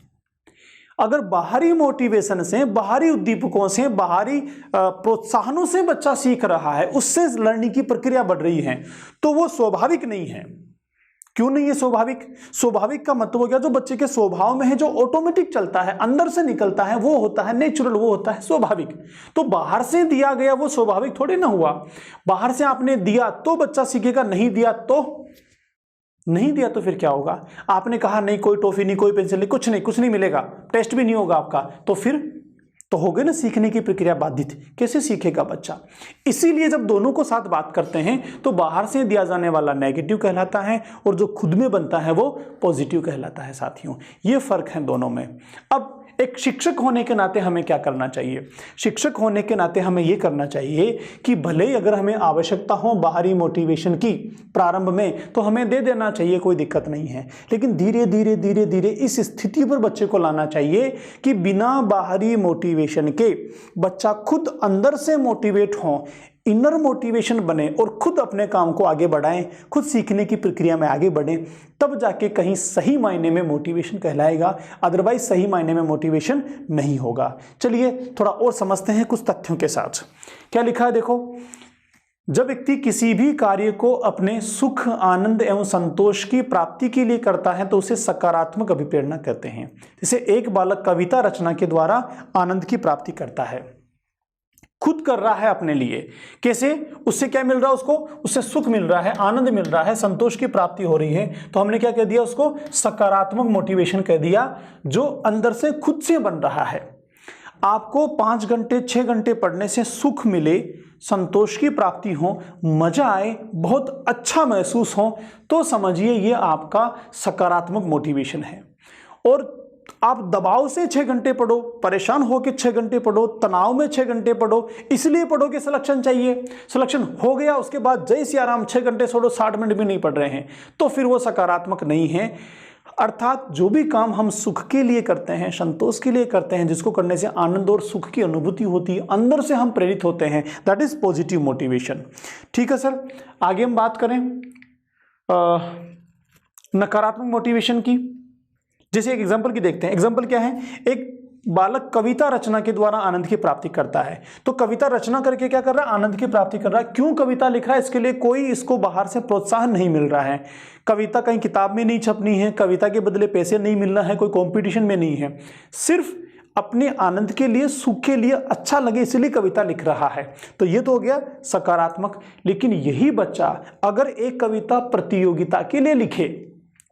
अगर बाहरी मोटिवेशन से, बाहरी उद्दीपकों से, बाहरी प्रोत्साहनों से बच्चा सीख रहा है, उससे लर्निंग की प्रक्रिया बढ़ रही है, तो वो स्वाभाविक नहीं है। क्यों नहीं है स्वाभाविक? स्वाभाविक का मतलब हो गया जो बच्चे के स्वभाव में है, जो ऑटोमेटिक चलता है, अंदर से निकलता है, वो होता है नेचुरल, वो होता है स्वाभाविक। तो बाहर से दिया गया वो स्वाभाविक थोड़ी ना हुआ। बाहर से आपने दिया तो बच्चा सीखेगा, नहीं दिया तो फिर क्या होगा? आपने कहा नहीं कोई टॉफी नहीं, कोई पेंसिल नहीं, कुछ नहीं मिलेगा, टेस्ट भी नहीं होगा आपका, तो फिर तो हो गए ना सीखने की प्रक्रिया बाधित। कैसे सीखेगा बच्चा? इसीलिए जब दोनों को साथ बात करते हैं तो बाहर से दिया जाने वाला नेगेटिव कहलाता है और जो खुद में बनता है वो पॉजिटिव कहलाता है। साथियों, ये फर्क है दोनों में। अब एक शिक्षक होने के नाते हमें क्या करना चाहिए? शिक्षक होने के नाते हमें यह करना चाहिए कि भले ही अगर हमें आवश्यकता हो बाहरी मोटिवेशन की प्रारंभ में तो हमें दे देना चाहिए, कोई दिक्कत नहीं है। लेकिन धीरे धीरे धीरे धीरे इस स्थिति पर बच्चे को लाना चाहिए कि बिना बाहरी मोटिवेशन के बच्चा खुद अंदर से मोटिवेट हो, इनर मोटिवेशन बने और खुद अपने काम को आगे बढ़ाएं, खुद सीखने की प्रक्रिया में आगे बढ़ें, तब जाके कहीं सही मायने में मोटिवेशन कहलाएगा। अदरवाइज सही मायने में मोटिवेशन नहीं होगा। चलिए थोड़ा और समझते हैं कुछ तथ्यों के साथ। क्या लिखा है देखो, जब व्यक्ति किसी भी कार्य को अपने सुख, आनंद एवं संतोष की प्राप्ति के लिए करता है तो उसे सकारात्मक अभिप्रेरणा कहते हैं। जैसे एक बालक कविता रचना के द्वारा आनंद की प्राप्ति करता है, खुद कर रहा है अपने लिए। कैसे? उससे क्या मिल रहा है उसको? उससे सुख मिल रहा है, आनंद मिल रहा है, संतोष की प्राप्ति हो रही है। तो हमने क्या कह दिया उसको? सकारात्मक मोटिवेशन कह दिया, जो अंदर से खुद से बन रहा है। आपको 5 घंटे 6 घंटे पढ़ने से सुख मिले, संतोष की प्राप्ति हो, मजा आए, बहुत अच्छा महसूस हो, तो समझिए ये आपका सकारात्मक मोटिवेशन है। और आप दबाव से 6 घंटे पढ़ो, परेशान होकर 6 घंटे पढ़ो, तनाव में 6 घंटे पढ़ो, इसलिए पढ़ो कि सिलेक्शन चाहिए, सिलेक्शन हो गया, उसके बाद जय सिया राम 6 घंटे छोड़ो, 60 मिनट भी नहीं पढ़ रहे हैं, तो फिर वो सकारात्मक नहीं है। अर्थात जो भी काम हम सुख के लिए करते हैं, संतोष के लिए करते हैं, जिसको करने से आनंद और सुख की अनुभूति होती है, अंदर से हम प्रेरित होते हैं, दैट इज पॉजिटिव मोटिवेशन। ठीक है सर, आगे हम बात करें नकारात्मक मोटिवेशन की। जैसे एक एग्जांपल की देखते हैं। एग्जांपल क्या है? एक बालक कविता रचना के द्वारा आनंद की प्राप्ति करता है। तो कविता रचना करके क्या कर रहा है? आनंद की प्राप्ति कर रहा है। क्यों कविता लिख रहा है? इसके लिए कोई इसको बाहर से प्रोत्साहन नहीं मिल रहा है। कविता कहीं किताब में नहीं छपनी है, कविता के बदले पैसे नहीं मिलना है, कोई कंपटीशन में नहीं है, सिर्फ अपने आनंद के लिए, सुख के लिए, अच्छा लगे इसलिए कविता लिख रहा है। तो ये तो हो गया सकारात्मक। लेकिन यही बच्चा अगर एक कविता प्रतियोगिता के लिए लिखे,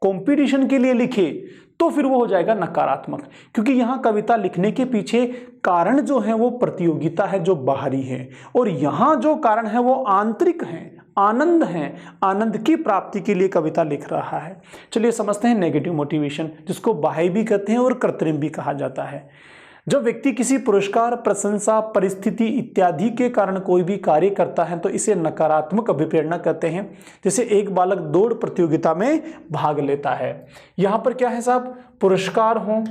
कंपटीशन के लिए लिखे, तो फिर वो हो जाएगा नकारात्मक। क्योंकि यहाँ कविता लिखने के पीछे कारण जो है वो प्रतियोगिता है, जो बाहरी है, और यहाँ जो कारण है वो आंतरिक है, आनंद है, आनंद की प्राप्ति के लिए कविता लिख रहा है। चलिए समझते हैं नेगेटिव मोटिवेशन, जिसको बाह्य भी कहते हैं और कृत्रिम भी कहा जाता है। जब व्यक्ति किसी पुरस्कार, प्रशंसा, परिस्थिति इत्यादि के कारण कोई भी कार्य करता है तो इसे नकारात्मक अभिप्रेरणा कहते हैं। जैसे एक बालक दौड़ प्रतियोगिता में भाग लेता है, यहाँ पर क्या है साहब? पुरस्कार हो,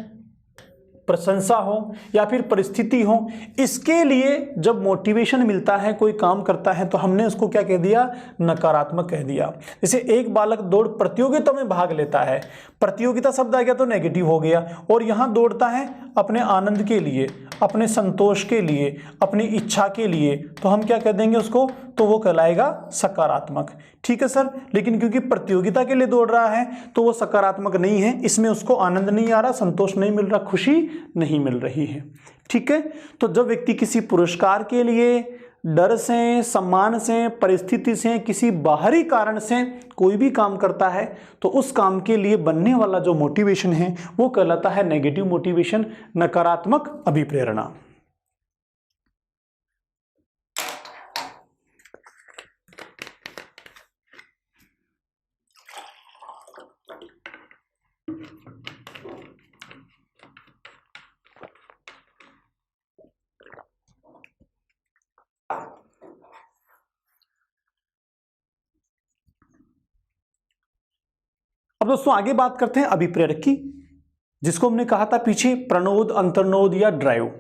प्रशंसा हो या फिर परिस्थिति हो, इसके लिए जब मोटिवेशन मिलता है, कोई काम करता है, तो हमने उसको क्या कह दिया? नकारात्मक कह दिया। जैसे एक बालक दौड़ प्रतियोगिता में भाग लेता है, प्रतियोगिता शब्द आ गया तो नेगेटिव हो गया, और यहाँ दौड़ता है अपने आनंद के लिए, अपने संतोष के लिए, अपनी इच्छा के लिए, तो हम क्या कह देंगे उसको? तो वो कहलाएगा सकारात्मक। ठीक है सर, लेकिन क्योंकि प्रतियोगिता के लिए दौड़ रहा है तो वो सकारात्मक नहीं है, इसमें उसको आनंद नहीं आ रहा, संतोष नहीं मिल रहा, खुशी नहीं मिल रही है। ठीक है, तो जब व्यक्ति किसी पुरस्कार के लिए डर से, सम्मान से, परिस्थिति से, किसी बाहरी कारण से कोई भी काम करता है तो उस काम के लिए बनने वाला जो मोटिवेशन है वो कहलाता है नेगेटिव मोटिवेशन, नकारात्मक अभिप्रेरणा। अब दोस्तों आगे बात करते हैं अभिप्रेरक की, जिसको हमने कहा था पीछे प्रणोद, अंतर्नोद या ड्राइव।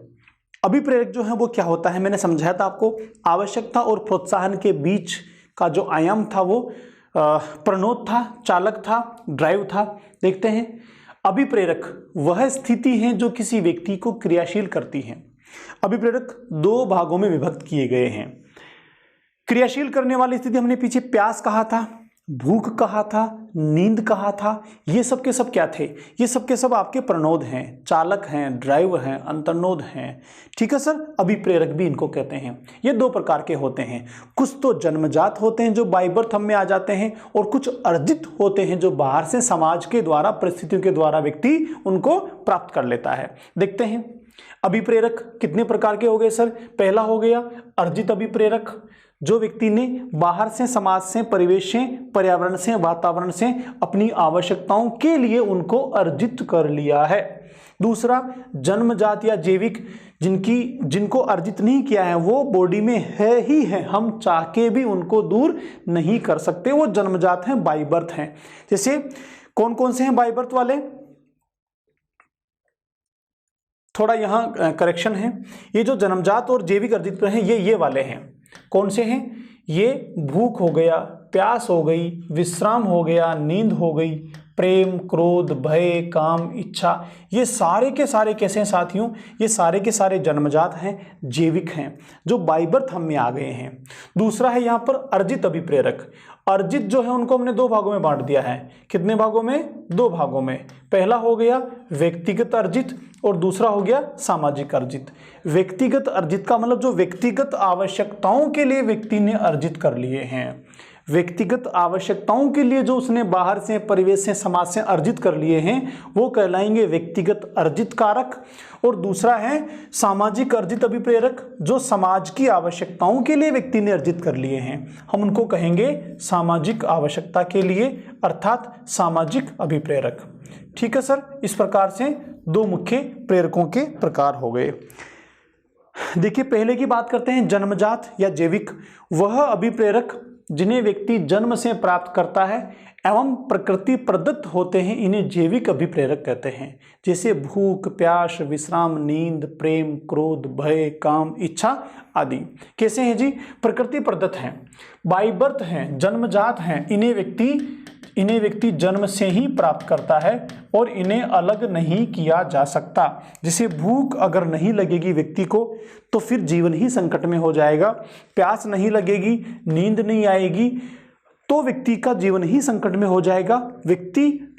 अभिप्रेरक जो है वो क्या होता है? मैंने समझाया था आपको, आवश्यकता और प्रोत्साहन के बीच का जो आयाम था वो प्रणोद था, चालक था, ड्राइव था। देखते हैं, अभिप्रेरक वह स्थिति है जो किसी व्यक्ति को क्रियाशील करती है। अभिप्रेरक 2 भागों में विभक्त किए गए हैं। क्रियाशील करने वाली स्थिति हमने पीछे प्यास कहा था, भूख कहा था, नींद कहा था। ये सब के सब क्या थे? ये सब के सब आपके प्रणोद हैं, चालक हैं, ड्राइव हैं, अंतर्नोद हैं। ठीक है सर, अभिप्रेरक भी इनको कहते हैं। ये 2 प्रकार के होते हैं, कुछ तो जन्मजात होते हैं जो बाय बर्थ हम में आ जाते हैं, और कुछ अर्जित होते हैं जो बाहर से समाज के द्वारा, परिस्थितियों के द्वारा व्यक्ति उनको प्राप्त कर लेता है। देखते हैं, अभिप्रेरक कितने प्रकार के हो गए सर? पहला हो गया अर्जित अभिप्रेरक, जो व्यक्ति ने बाहर से, समाज से, परिवेश से, पर्यावरण से, वातावरण से अपनी आवश्यकताओं के लिए उनको अर्जित कर लिया है। दूसरा जन्मजात या जैविक, जिनको अर्जित नहीं किया है, वो बॉडी में है ही है, हम चाह के भी उनको दूर नहीं कर सकते, वो जन्मजात हैं, बाय बर्थ हैं। जैसे कौन कौन से हैं बाय बर्थ वाले? थोड़ा यहाँ करेक्शन है, ये जो जन्मजात और जैविक अर्जित हैं ये वाले हैं। कौन से हैं? ये भूख हो गया, प्यास हो गई, विश्राम हो गया, नींद हो गई, प्रेम, क्रोध, भय, काम, इच्छा, ये सारे के सारे कैसे हैं साथियों? ये सारे के सारे जन्मजात हैं, जैविक हैं, जो बाय बर्थ हम में आ गए हैं। दूसरा है यहाँ पर अर्जित अभिप्रेरक। अर्जित जो है उनको हमने दो भागों में बांट दिया है। कितने भागों में? दो भागों में। पहला हो गया व्यक्तिगत अर्जित और दूसरा हो गया सामाजिक अर्जित। व्यक्तिगत अर्जित का मतलब जो व्यक्तिगत आवश्यकताओं के लिए व्यक्ति ने अर्जित कर लिए हैं, व्यक्तिगत आवश्यकताओं के लिए जो उसने बाहर से, परिवेश से, समाज से अर्जित कर लिए हैं, वो कहलाएंगे व्यक्तिगत अर्जित कारक। और दूसरा है सामाजिक अर्जित अभिप्रेरक, जो समाज की आवश्यकताओं के लिए व्यक्ति ने अर्जित कर लिए हैं, हम उनको कहेंगे सामाजिक आवश्यकता के लिए, अर्थात सामाजिक अभिप्रेरक। ठीक है सर, इस प्रकार से दो मुख्य प्रेरकों के प्रकार हो गए। देखिए पहले की बात करते हैं, जन्मजात या जैविक। वह अभिप्रेरक जिन्हें व्यक्ति जन्म से प्राप्त करता है एवं प्रकृति प्रदत्त होते हैं, इन्हें जैविक अभिप्रेरक कहते हैं। जैसे भूख, प्यास, विश्राम, नींद, प्रेम, क्रोध, भय, काम, इच्छा आदि। कैसे हैं जी? प्रकृति प्रदत्त हैं, बाय बर्थ हैं, जन्मजात हैं, इन्हें व्यक्ति जन्म से ही प्राप्त करता है और इन्हें अलग नहीं किया जा सकता। जैसे भूख अगर नहीं लगेगी व्यक्ति को तो फिर जीवन ही संकट में हो जाएगा, प्यास नहीं लगेगी, नींद नहीं आएगी तो व्यक्ति का जीवन ही संकट में हो जाएगा।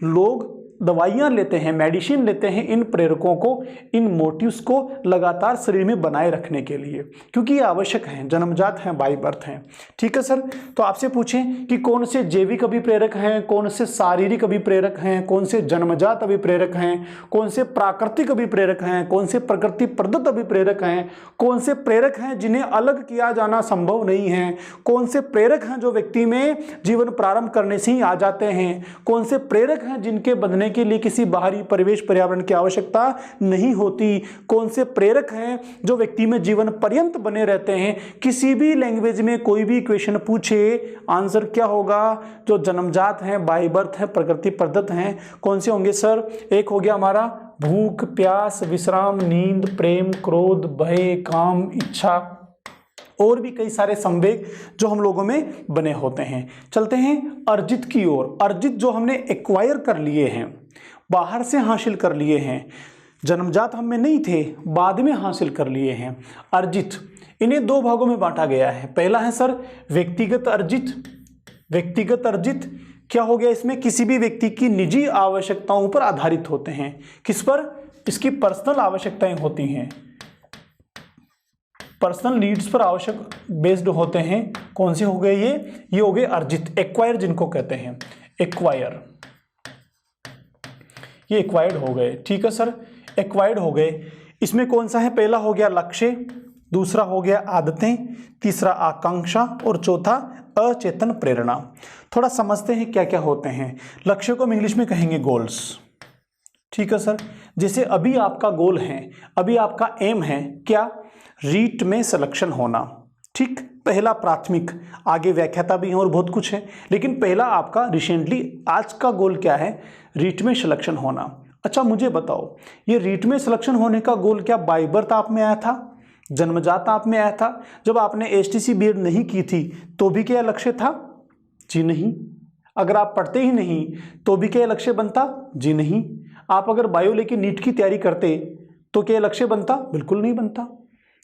लोग दवाइयाँ लेते हैं, मेडिसिन लेते हैं इन प्रेरकों को, इन मोटिव्स को लगातार शरीर में बनाए रखने के लिए, क्योंकि ये आवश्यक हैं, जन्मजात हैं, बाय बर्थ हैं। ठीक है सर, तो आपसे पूछें कि कौन से जैविक अभिप्रेरक हैं, कौन से शारीरिक अभिप्रेरक हैं, कौन से जन्मजात अभिप्रेरक हैं, कौन से प्राकृतिक अभिप्रेरक हैं, कौन से प्रकृति प्रदत्त अभिप्रेरक हैं, कौन से प्रेरक हैं जिन्हें अलग किया जाना संभव नहीं है, कौन से प्रेरक हैं जो व्यक्ति में जीवन प्रारंभ करने से ही आ जाते हैं, कौन से प्रेरक हैं जिनके बंधने के लिए किसी बाहरी परिवेश, पर्यावरण की आवश्यकता नहीं होती, कौन से प्रेरक हैं जो व्यक्ति में जीवन पर्यंत बने रहते हैं। किसी भी लैंग्वेज में कोई भी क्वेश्चन पूछे, आंसर क्या होगा? जो जन्मजात हैं, बाय बर्थ हैं, प्रकृति प्रदत्त हैं। कौन से होंगे सर? एक हो गया हमारा भूख, प्यास, विश्राम, नींद, प्रेम, क्रोध, भय, काम, इच्छा, और भी कई सारे संवेग जो हम लोगों में बने होते हैं। चलते हैं अर्जित की ओर। अर्जित जो हमने एक्वायर कर लिए हैं, बाहर से हासिल कर लिए हैं, जन्मजात हम में नहीं थे, बाद में हासिल कर लिए हैं। अर्जित, इन्हें दो भागों में बांटा गया है। पहला है सर व्यक्तिगत अर्जित। व्यक्तिगत अर्जित क्या हो गया? इसमें किसी भी व्यक्ति की निजी आवश्यकताओं पर आधारित होते हैं। किस पर? इसकी पर्सनल आवश्यकताएं होती हैं, पर्सनल नीड्स पर आवश्यक बेस्ड होते हैं। कौन से हो गए ये हो गए अर्जित। एक्वायर जिनको कहते हैं, एक्वायर, ये एक्वायर्ड हो गए। ठीक है सर, एक्वायर्ड हो गए। इसमें कौन सा है? पहला हो गया लक्ष्य, दूसरा हो गया आदतें, तीसरा आकांक्षा और चौथा अचेतन प्रेरणा। थोड़ा समझते हैं क्या क्या होते हैं। लक्ष्य को हम इंग्लिश में कहेंगे गोल्स। ठीक है सर, जैसे अभी आपका गोल है, अभी आपका एम है क्या? रीट में सिलेक्शन होना। ठीक, पहला प्राथमिक, आगे व्याख्याता भी है और बहुत कुछ है, लेकिन पहला आपका रिसेंटली आज का गोल क्या है? रीट में सिलेक्शन होना। अच्छा मुझे बताओ, ये रीट में सिलेक्शन होने का गोल क्या बाय बर्थ आप में आया था, जन्मजात आप में आया था? जब आपने एसटीसी बीएड नहीं की थी तो भी क्या लक्ष्य था? जी नहीं। अगर आप पढ़ते ही नहीं तो भी क्या लक्ष्य बनता? जी नहीं। आप अगर बायो लेके नीट की तैयारी करते तो क्या लक्ष्य बनता? बिल्कुल नहीं बनता।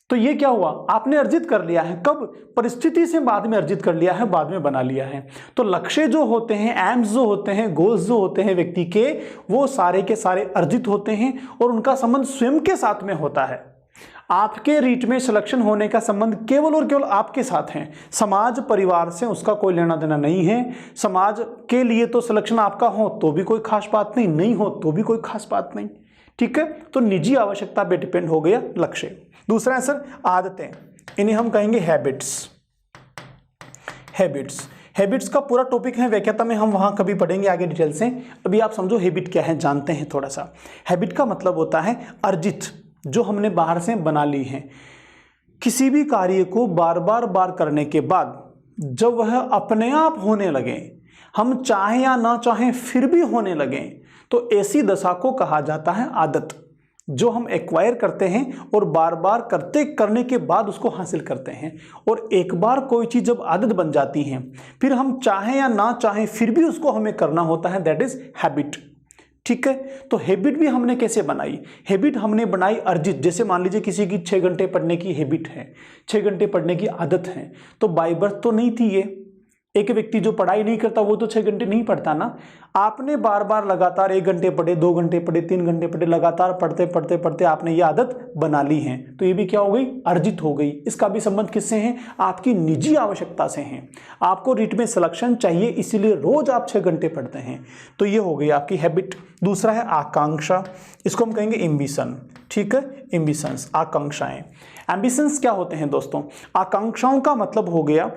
तो ये क्या हुआ? आपने अर्जित कर लिया है। कब? परिस्थिति से बाद में अर्जित कर लिया है, बाद में बना लिया है। तो लक्ष्य जो होते हैं, एम्स जो होते हैं, गोल्स जो होते हैं व्यक्ति के, वो सारे के सारे अर्जित होते हैं और उनका संबंध स्वयं के साथ में होता है। आपके रीट में सिलेक्शन होने का संबंध केवल और केवल आपके साथ है। समाज परिवार से उसका कोई लेना देना नहीं है। समाज के लिए तो सिलेक्शन आपका हो तो भी कोई खास बात नहीं, नहीं हो तो भी कोई खास बात नहीं। ठीक है, तो निजी आवश्यकता पे डिपेंड हो गया लक्ष्य। दूसरा है सर आदतें, इन्हें हम कहेंगे हैबिट्स। हैबिट्स का पूरा टॉपिक है व्याख्याता में, हम वहां कभी पढ़ेंगे आगे डिटेल से। अभी आप समझो हैबिट क्या है, जानते हैं थोड़ा सा। हैबिट का मतलब होता है अर्जित, जो हमने बाहर से बना ली है। किसी भी कार्य को बार बार करने के बाद जब वह अपने आप होने लगे, हम चाहें या ना चाहें फिर भी होने लगे, तो ऐसी दशा को कहा जाता है आदत। जो हम एक्वायर करते हैं और बार बार करने के बाद उसको हासिल करते हैं। और एक बार कोई चीज़ जब आदत बन जाती है, फिर हम चाहें या ना चाहें फिर भी उसको हमें करना होता है, दैट इज हैबिट। ठीक है, तो हैबिट भी हमने कैसे बनाई? हैबिट हमने बनाई अर्जित। जैसे मान लीजिए किसी की 6 घंटे पढ़ने की हैबिट है, 6 घंटे पढ़ने की आदत है, तो बाय बर्थ तो नहीं थी ये। एक व्यक्ति जो पढ़ाई नहीं करता वो तो 6 घंटे नहीं पढ़ता ना। आपने बार बार लगातार 1 घंटे पढ़े, 2 घंटे पढ़े, 3 घंटे पढ़े, लगातार पढ़ते पढ़ते पढ़ते आपने ये आदत बना ली है, तो ये भी क्या हो गई? अर्जित हो गई। इसका भी संबंध किससे है? आपकी निजी आवश्यकता से है। आपको रीट में सिलेक्शन चाहिए, इसीलिए रोज आप 6 घंटे पढ़ते हैं, तो ये हो गई आपकी हैबिट। दूसरा है आकांक्षा, इसको हम कहेंगे एम्बिशन। ठीक है, एम्बिशंस, आकांक्षाएं। एम्बिशंस क्या होते हैं दोस्तों? आकांक्षाओं का मतलब हो गया,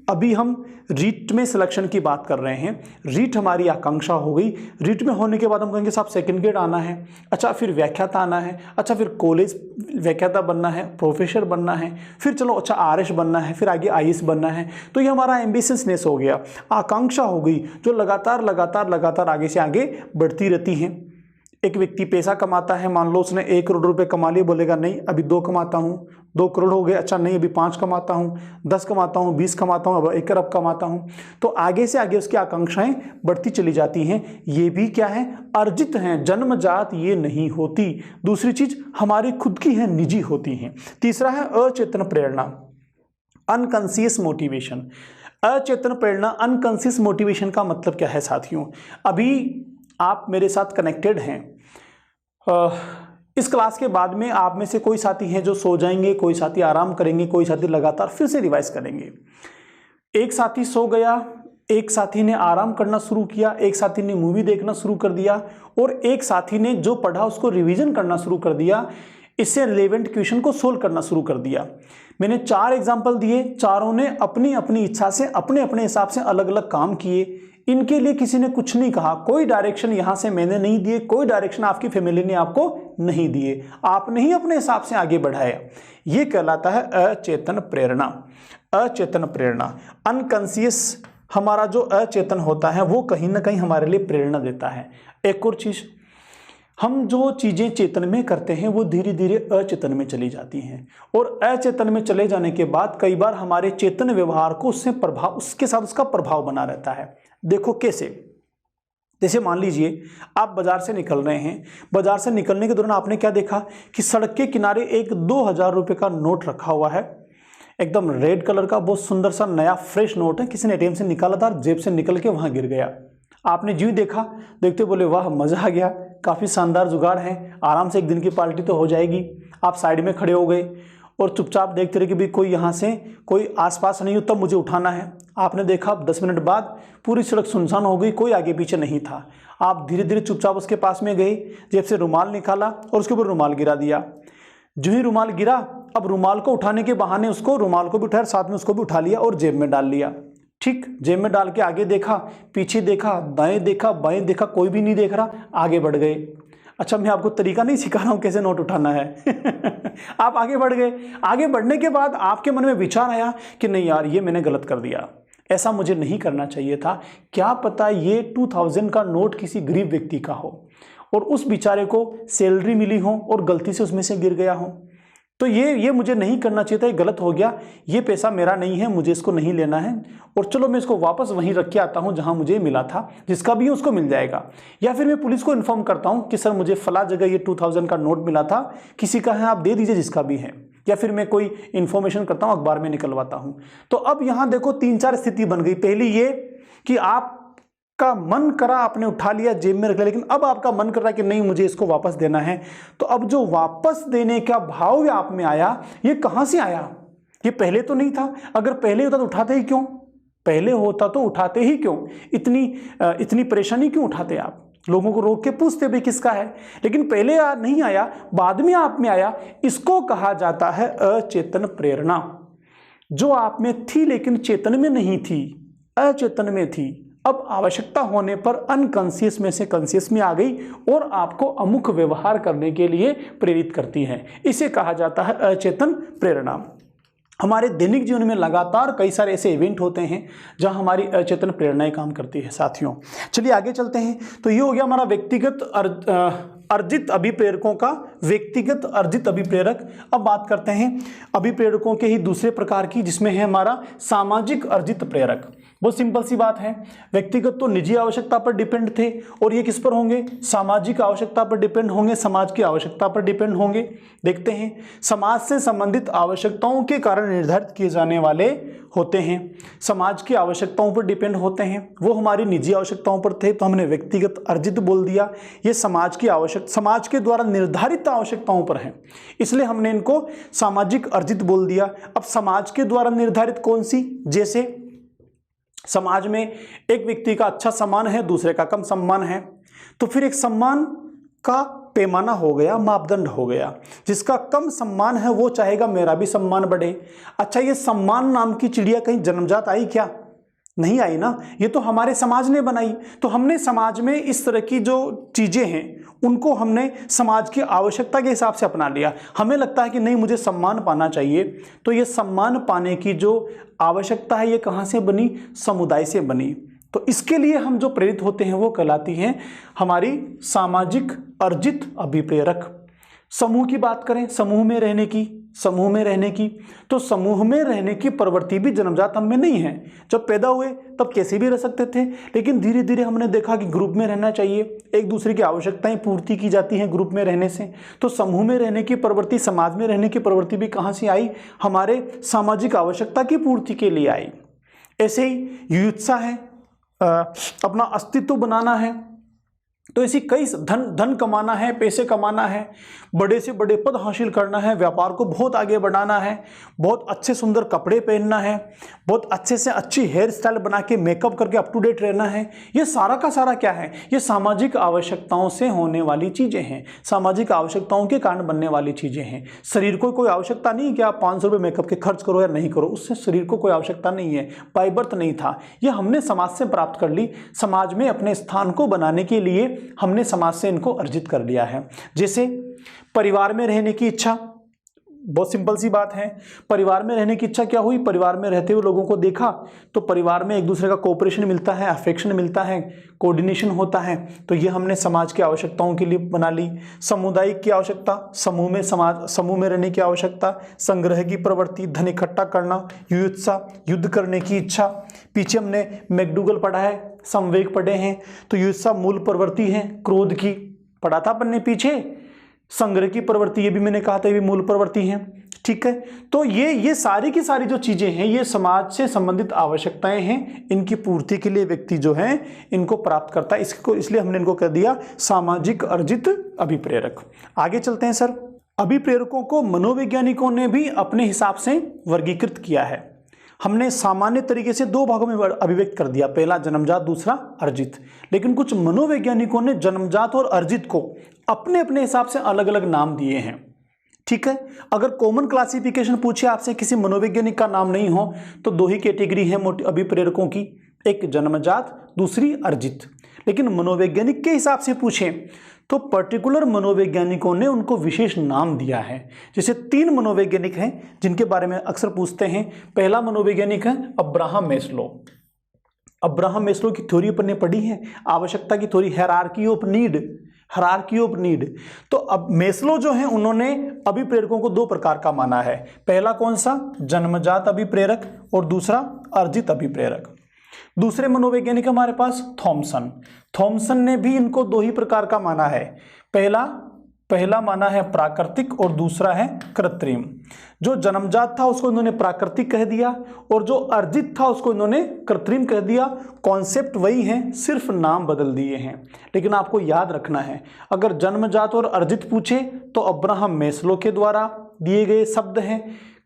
अभी हम रीट में सिलेक्शन की बात कर रहे हैं। रीट हमारी आकांक्षा हो गई। रीट में होने के बाद हम कहेंगे साहब सेकंड ग्रेड आना है, अच्छा फिर व्याख्याता आना है, अच्छा फिर कॉलेज व्याख्याता बनना है, प्रोफेसर बनना है, फिर चलो अच्छा आरएस बनना है, फिर आगे आईएएस बनना है। तो ये हमारा एम्बिशंसनेस हो गया, आकांक्षा हो गई, जो लगातार आगे से आगे बढ़ती रहती है। एक व्यक्ति पैसा कमाता है, मान लो उसने 1 करोड़ रुपए कमा लिए, बोलेगा नहीं अभी 2 कमाता हूँ, 2 करोड़ हो गए, अच्छा नहीं अभी 5 कमाता हूँ, 10 कमाता हूँ, 20 कमाता हूँ, अब 1 अरब कमाता हूँ। तो आगे से आगे उसकी आकांक्षाएं बढ़ती चली जाती हैं। ये भी क्या है? अर्जित हैं, जन्मजात ये नहीं होती। दूसरी चीज हमारी खुद की है, निजी होती हैं। तीसरा है अचेतन प्रेरणा, अनकॉन्शियस मोटिवेशन। अचेतन प्रेरणा, अनकॉन्शियस मोटिवेशन का मतलब क्या है साथियों? अभी आप मेरे साथ कनेक्टेड हैं, इस क्लास के बाद में आप में से कोई साथी हैं जो सो जाएंगे, कोई साथी आराम करेंगे, कोई साथी लगातार फिर से रिवाइज करेंगे। एक साथी सो गया, एक साथी ने आराम करना शुरू किया, एक साथी ने मूवी देखना शुरू कर दिया, और एक साथी ने जो पढ़ा उसको रिवीजन करना शुरू कर दिया, इससे रिलेवेंट क्वेश्चन को सोल्व करना शुरू कर दिया। मैंने 4 एग्जाम्पल दिए, चारों ने अपनी अपनी इच्छा से अपने अपने हिसाब से अलग अलग काम किए। इनके लिए किसी ने कुछ नहीं कहा, कोई डायरेक्शन यहां से मैंने नहीं दिए, कोई डायरेक्शन आपकी फैमिली ने आपको नहीं दिए, आपने ही अपने हिसाब से आगे बढ़ाया। ये कहलाता है अचेतन प्रेरणा। अचेतन प्रेरणा, अनकॉन्शियस हमारा जो अचेतन होता है वो कहीं ना कहीं हमारे लिए प्रेरणा देता है। एक और चीज, हम जो चीजें चेतन में करते हैं वो धीरे धीरे अचेतन में चली जाती हैं, और अचेतन में चले जाने के बाद कई बार हमारे चेतन व्यवहार को उसके साथ उसका प्रभाव बना रहता है। देखो कैसे? जैसे मान लीजिए आप बाजार से निकल रहे हैं, बाजार से निकलने के दौरान आपने क्या देखा कि सड़क के किनारे एक 2000 रुपये का नोट रखा हुआ है, एकदम रेड कलर का, बहुत सुंदर सा नया फ्रेश नोट है, किसी ने एटीएम से निकाला था, जेब से निकल के वहां गिर गया। आपने जी देखा, देखते बोले वाह मजा आ गया, काफी शानदार जुगाड़ है, आराम से एक दिन की पार्टी तो हो जाएगी। आप साइड में खड़े हो गए और चुपचाप देखते रहे कि भाई कोई यहाँ से कोई आसपास नहीं हो, तब मुझे उठाना है। आपने देखा 10 मिनट बाद पूरी सड़क सुनसान हो गई, कोई आगे पीछे नहीं था। आप धीरे धीरे चुपचाप उसके पास में गए, जेब से रुमाल निकाला और उसके ऊपर रुमाल गिरा दिया। जो ही रुमाल गिरा, अब रुमाल को उठाने के बहाने उसको रुमाल को भी उठाया, साथ में उसको भी उठा लिया और जेब में डाल लिया। ठीक, जेब में डाल के आगे देखा, पीछे देखा, दाएं देखा, बाएं देखा, कोई भी नहीं देख रहा, आगे बढ़ गए। अच्छा, मैं आपको तरीका नहीं सिखा रहा हूं कैसे नोट उठाना है आप आगे बढ़ गए। आगे बढ़ने के बाद आपके मन में विचार आया कि नहीं यार ये मैंने गलत कर दिया, ऐसा मुझे नहीं करना चाहिए था। क्या पता ये 2000 का नोट किसी गरीब व्यक्ति का हो और उस बेचारे को सैलरी मिली हो और गलती से उसमें से गिर गया हो, तो ये मुझे नहीं करना चाहिए था, ये गलत हो गया, ये पैसा मेरा नहीं है, मुझे इसको नहीं लेना है, और चलो मैं इसको वापस वहीं रख के आता हूं जहां मुझे मिला था, जिसका भी उसको मिल जाएगा। या फिर मैं पुलिस को इन्फॉर्म करता हूं कि सर मुझे फला जगह ये 2000 का नोट मिला था, किसी का है आप दे दीजिए जिसका भी है। या फिर मैं कोई इन्फॉर्मेशन करता हूं, अखबार में निकलवाता हूं। तो अब यहां देखो 3-4 स्थिति बन गई। पहली ये कि आप का मन करा आपने उठा लिया, जेब में रख लिया, लेकिन अब आपका मन कर रहा है कि नहीं मुझे इसको वापस देना है। तो अब जो वापस देने का भाव आप में आया, ये कहां से आया? ये पहले तो नहीं था। अगर पहले होता तो उठाते ही क्यों? पहले होता तो उठाते ही क्यों? इतनी परेशानी क्यों उठाते आप? लोगों को रोक के पूछते भाई किसका है, लेकिन पहले नहीं आया, बाद में आप में आया। इसको कहा जाता है अचेतन प्रेरणा, जो आप में थी लेकिन चेतन में नहीं थी, अचेतन में थी, अब आवश्यकता होने पर अनकॉन्शियस में से कॉन्शियस में आ गई और आपको अमुक व्यवहार करने के लिए प्रेरित करती है। इसे कहा जाता है अचेतन प्रेरणा। हमारे दैनिक जीवन में लगातार कई सारे ऐसे इवेंट होते हैं जहां हमारी अचेतन प्रेरणाएं काम करती है साथियों। चलिए आगे चलते हैं। तो ये हो गया हमारा व्यक्तिगत अर्जित अभिप्रेरकों का, व्यक्तिगत अर्जित अभिप्रेरक। अब बात करते हैं अभिप्रेरकों के ही दूसरे प्रकार की, जिसमें है हमारा सामाजिक अर्जित प्रेरक। बहुत सिंपल सी बात है, व्यक्तिगत तो निजी आवश्यकता पर डिपेंड थे और ये किस पर होंगे, सामाजिक आवश्यकता पर डिपेंड होंगे, समाज की आवश्यकता पर डिपेंड होंगे। देखते हैं, समाज से संबंधित आवश्यकताओं के कारण निर्धारित किए जाने वाले होते हैं, समाज की आवश्यकताओं पर डिपेंड होते हैं। वो हमारी निजी आवश्यकताओं पर थे तो हमने व्यक्तिगत अर्जित बोल दिया। ये समाज के द्वारा निर्धारित आवश्यकताओं पर हैं, इसलिए हमने इनको सामाजिक अर्जित बोल दिया। अब समाज के द्वारा निर्धारित कौन सी, जैसे समाज में एक व्यक्ति का अच्छा सम्मान है, दूसरे का कम सम्मान है, तो फिर एक सम्मान का पैमाना हो गया, मापदंड हो गया। जिसका कम सम्मान है वो चाहेगा मेरा भी सम्मान बढ़े। अच्छा, ये सम्मान नाम की चिड़िया कहीं जन्मजात आई क्या? नहीं आई ना, ये तो हमारे समाज ने बनाई। तो हमने समाज में इस तरह की जो चीजें हैं उनको हमने समाज की आवश्यकता के हिसाब से अपना लिया। हमें लगता है कि नहीं, मुझे सम्मान पाना चाहिए, तो ये सम्मान पाने की जो आवश्यकता है ये कहाँ से बनी, समुदाय से बनी। तो इसके लिए हम जो प्रेरित होते हैं वो कहलाती हैं हमारी सामाजिक अर्जित अभिप्रेरक। समूह की बात करें, समूह में रहने की, तो समूह में रहने की प्रवृत्ति भी जन्मजात हम में नहीं है। जब पैदा हुए तब कैसे भी रह सकते थे, लेकिन धीरे धीरे हमने देखा कि ग्रुप में रहना चाहिए, एक दूसरे की आवश्यकताएं पूर्ति की जाती हैं ग्रुप में रहने से। तो समूह में रहने की प्रवृत्ति, समाज में रहने की प्रवृत्ति भी कहाँ से आई, हमारे सामाजिक आवश्यकता की पूर्ति के लिए आई। ऐसे ही युयुत्सा है, अपना अस्तित्व बनाना है, तो ऐसी कई धन कमाना है, पैसे कमाना है, बड़े से बड़े पद हासिल करना है, व्यापार को बहुत आगे बढ़ाना है, बहुत अच्छे सुंदर कपड़े पहनना है, बहुत अच्छे से अच्छी हेयर स्टाइल बना के मेकअप करके अप टू डेट रहना है। ये सारा का सारा क्या है, ये सामाजिक आवश्यकताओं से होने वाली चीज़ें हैं, सामाजिक आवश्यकताओं के कारण बनने वाली चीज़ें हैं। शरीर को कोई आवश्यकता नहीं कि आप 500 रुपये मेकअप के खर्च करो या नहीं करो, उससे शरीर को कोई आवश्यकता नहीं है, बाय बर्थ नहीं था, ये हमने समाज से प्राप्त कर ली। समाज में अपने स्थान को बनाने के लिए हमने समाज से इनको अर्जित कर लिया है। जैसे परिवार में रहने की इच्छा, बहुत सिंपल सी बात है, परिवार में रहने की इच्छा क्या हुई, परिवार में रहते हुए लोगों को देखा तो परिवार में एक दूसरे का कोऑपरेशन मिलता है, अफेक्शन मिलता है, कोऑर्डिनेशन होता है, तो ये हमने समाज की आवश्यकताओं के लिए बना ली। सामुदायिक की आवश्यकता, समूह में रहने की आवश्यकता, संग्रह की प्रवृत्ति, धन इकट्ठा करना, युयुत्सा, युद्ध करने की इच्छा। पीछे हमने मैकडूगल पढ़ा है, संवेग पढ़े हैं, तो युयुत्सा मूल प्रवृत्ति है क्रोध की, पढ़ा था अपन ने पीछे। संग्रह की प्रवृत्ति, ये भी मैंने कहा था, ये भी मूल प्रवृत्ति है, ठीक है। तो ये सारी की सारी जो चीजें हैं ये समाज से संबंधित आवश्यकताएं हैं, इनकी पूर्ति के लिए व्यक्ति जो है इनको प्राप्त करता है, इसलिए हमने इनको कह दिया सामाजिक अर्जित अभिप्रेरक। आगे चलते हैं सर। अभिप्रेरकों को मनोवैज्ञानिकों ने भी अपने हिसाब से वर्गीकृत किया है। हमने सामान्य तरीके से दो भागों में अभिव्यक्त कर दिया, पहला जन्मजात, दूसरा अर्जित। लेकिन कुछ मनोवैज्ञानिकों ने जन्मजात और अर्जित को अपने अपने हिसाब से अलग अलग नाम दिए हैं, ठीक है। अगर कॉमन क्लासिफिकेशन पूछे आपसे, किसी मनोवैज्ञानिक का नाम नहीं हो, तो दो ही कैटेगरी है अभिप्रेरकों की, एक जन्मजात, दूसरी अर्जित। लेकिन मनोवैज्ञानिक के हिसाब से पूछें तो पर्टिकुलर मनोवैज्ञानिकों ने उनको विशेष नाम दिया है। जैसे 3 मनोवैज्ञानिक हैं जिनके बारे में अक्सर पूछते हैं। पहला मनोवैज्ञानिक है अब्राहम मैस्लो। अब्राहम मैस्लो की थ्योरी अपन ने पढ़ी है, आवश्यकता की थ्योरी, हायरार्की ऑफ नीड। तो अब मैस्लो जो है उन्होंने अभिप्रेरकों को 2 प्रकार का माना है। पहला कौन सा, जन्मजात अभिप्रेरक, और दूसरा अर्जित अभिप्रेरक। दूसरे मनोवैज्ञानिक हमारे पास थॉमसन ने भी इनको 2 ही प्रकार का माना है। पहला माना है प्राकृतिक और दूसरा है कृत्रिम। जो जन्मजात था उसको इन्होंने प्राकृतिक कह दिया और जो अर्जित था उसको इन्होंने कृत्रिम कह दिया। कॉन्सेप्ट वही है, सिर्फ नाम बदल दिए हैं। लेकिन आपको याद रखना है, अगर जन्मजात और अर्जित पूछे तो अब्राहम मैस्लो के द्वारा दिए गए शब्द हैं।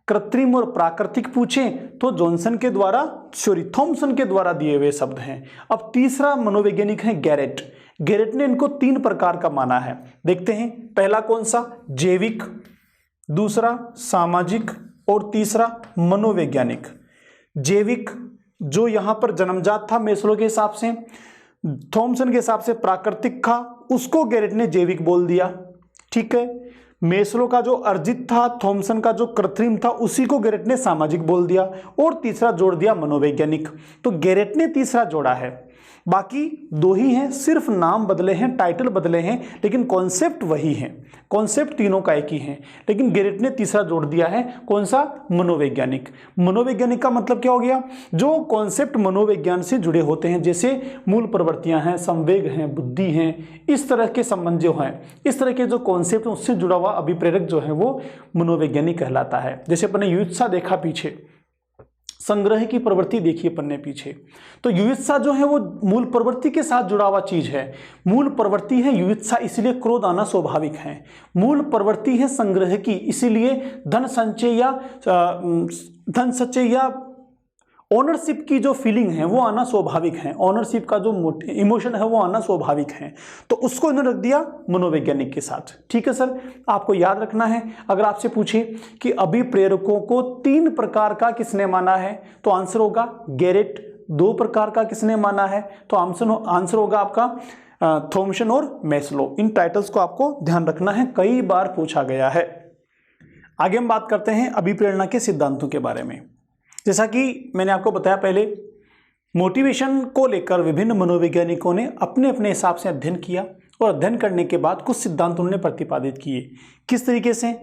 कृत्रिम और प्राकृतिक पूछें तो थॉमसन के द्वारा दिए हुए शब्द हैं। अब तीसरा मनोवैज्ञानिक है गैरेट। गैरेट ने इनको 3 प्रकार का माना है। देखते हैं, पहला कौन सा? जैविक, दूसरा सामाजिक और तीसरा मनोवैज्ञानिक। जैविक जो यहां पर जन्मजात था मेस्लो के हिसाब से, थॉमसन के हिसाब से प्राकृतिक था, उसको गैरेट ने जैविक बोल दिया। ठीक है, मेस्लो का जो अर्जित था, थॉमसन का जो कृत्रिम था, उसी को गैरेट ने सामाजिक बोल दिया और तीसरा जोड़ दिया मनोवैज्ञानिक। तो गैरेट ने तीसरा जोड़ा है। बाकी 2 ही हैं, सिर्फ नाम बदले हैं, टाइटल बदले हैं, लेकिन कॉन्सेप्ट वही है। कॉन्सेप्ट तीनों का एक ही है, लेकिन गैरेट ने तीसरा जोड़ दिया है। कौन सा? मनोवैज्ञानिक। मनोवैज्ञानिक का मतलब क्या हो गया? जो कॉन्सेप्ट मनोविज्ञान से जुड़े होते हैं, जैसे मूल प्रवृत्तियां हैं, संवेग हैं, बुद्धि हैं, इस तरह के संबंध जो हैं, इस तरह के जो कॉन्सेप्ट उससे जुड़ा हुआ अभिप्रेरक जो है वो मनोवैज्ञानिक कहलाता है। जैसे अपने युत्सा देखा पीछे, संग्रह की प्रवृत्ति देखिए पन्ने पीछे, तो युत्सा जो है वो मूल प्रवृत्ति के साथ जुड़ा हुआ चीज है। मूल प्रवृत्ति है युत्सा, इसलिए क्रोध आना स्वाभाविक है। मूल प्रवृत्ति है संग्रह की, इसीलिए धन संचय या ओनरशिप की जो फीलिंग है वो आना स्वाभाविक है। ओनरशिप का जो इमोशन है वो आना स्वाभाविक है। तो उसको इन्होंने रख दिया मनोवैज्ञानिक के साथ। ठीक है सर, आपको याद रखना है। अगर आपसे पूछे कि अभिप्रेरकों को 3 प्रकार का किसने माना है, तो आंसर होगा गैरेट। 2 प्रकार का किसने माना है, तो आंसर होगा आपका थॉमसन और मेस्लो। इन टाइटल्स को आपको ध्यान रखना है, कई बार पूछा गया है। आगे हम बात करते हैं अभिप्रेरणा के सिद्धांतों के बारे में। जैसा कि मैंने आपको बताया पहले, मोटिवेशन को लेकर विभिन्न मनोवैज्ञानिकों ने अपने अपने हिसाब से अध्ययन किया और अध्ययन करने के बाद कुछ सिद्धांत उन्होंने प्रतिपादित किए। किस तरीके से?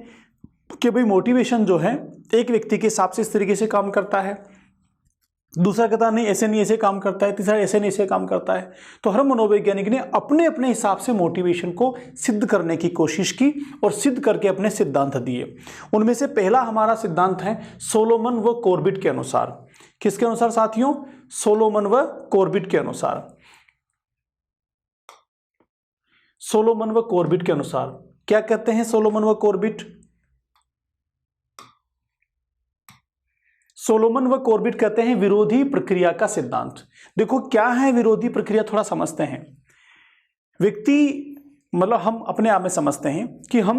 कि भाई मोटिवेशन जो है एक व्यक्ति के हिसाब से इस तरीके से काम करता है, दूसरा कहता नहीं ऐसे नहीं ऐसे काम करता है, तीसरा ऐसे नहीं ऐसे काम करता है। तो हर मनोवैज्ञानिक ने अपने अपने हिसाब से मोटिवेशन को सिद्ध करने की कोशिश की और सिद्ध करके अपने सिद्धांत दिए। उनमें से पहला हमारा सिद्धांत है सोलोमन व कॉर्बेट के अनुसार। किसके अनुसार साथियों? सोलोमन व कॉर्बेट के अनुसार। सोलोमन व कॉर्बेट के अनुसार क्या कहते हैं सोलोमन व कॉर्बेट? सोलोमन व कॉर्बेट कहते हैं विरोधी प्रक्रिया का सिद्धांत। देखो क्या है विरोधी प्रक्रिया, थोड़ा समझते हैं। व्यक्ति मतलब हम अपने आप में समझते हैं कि हम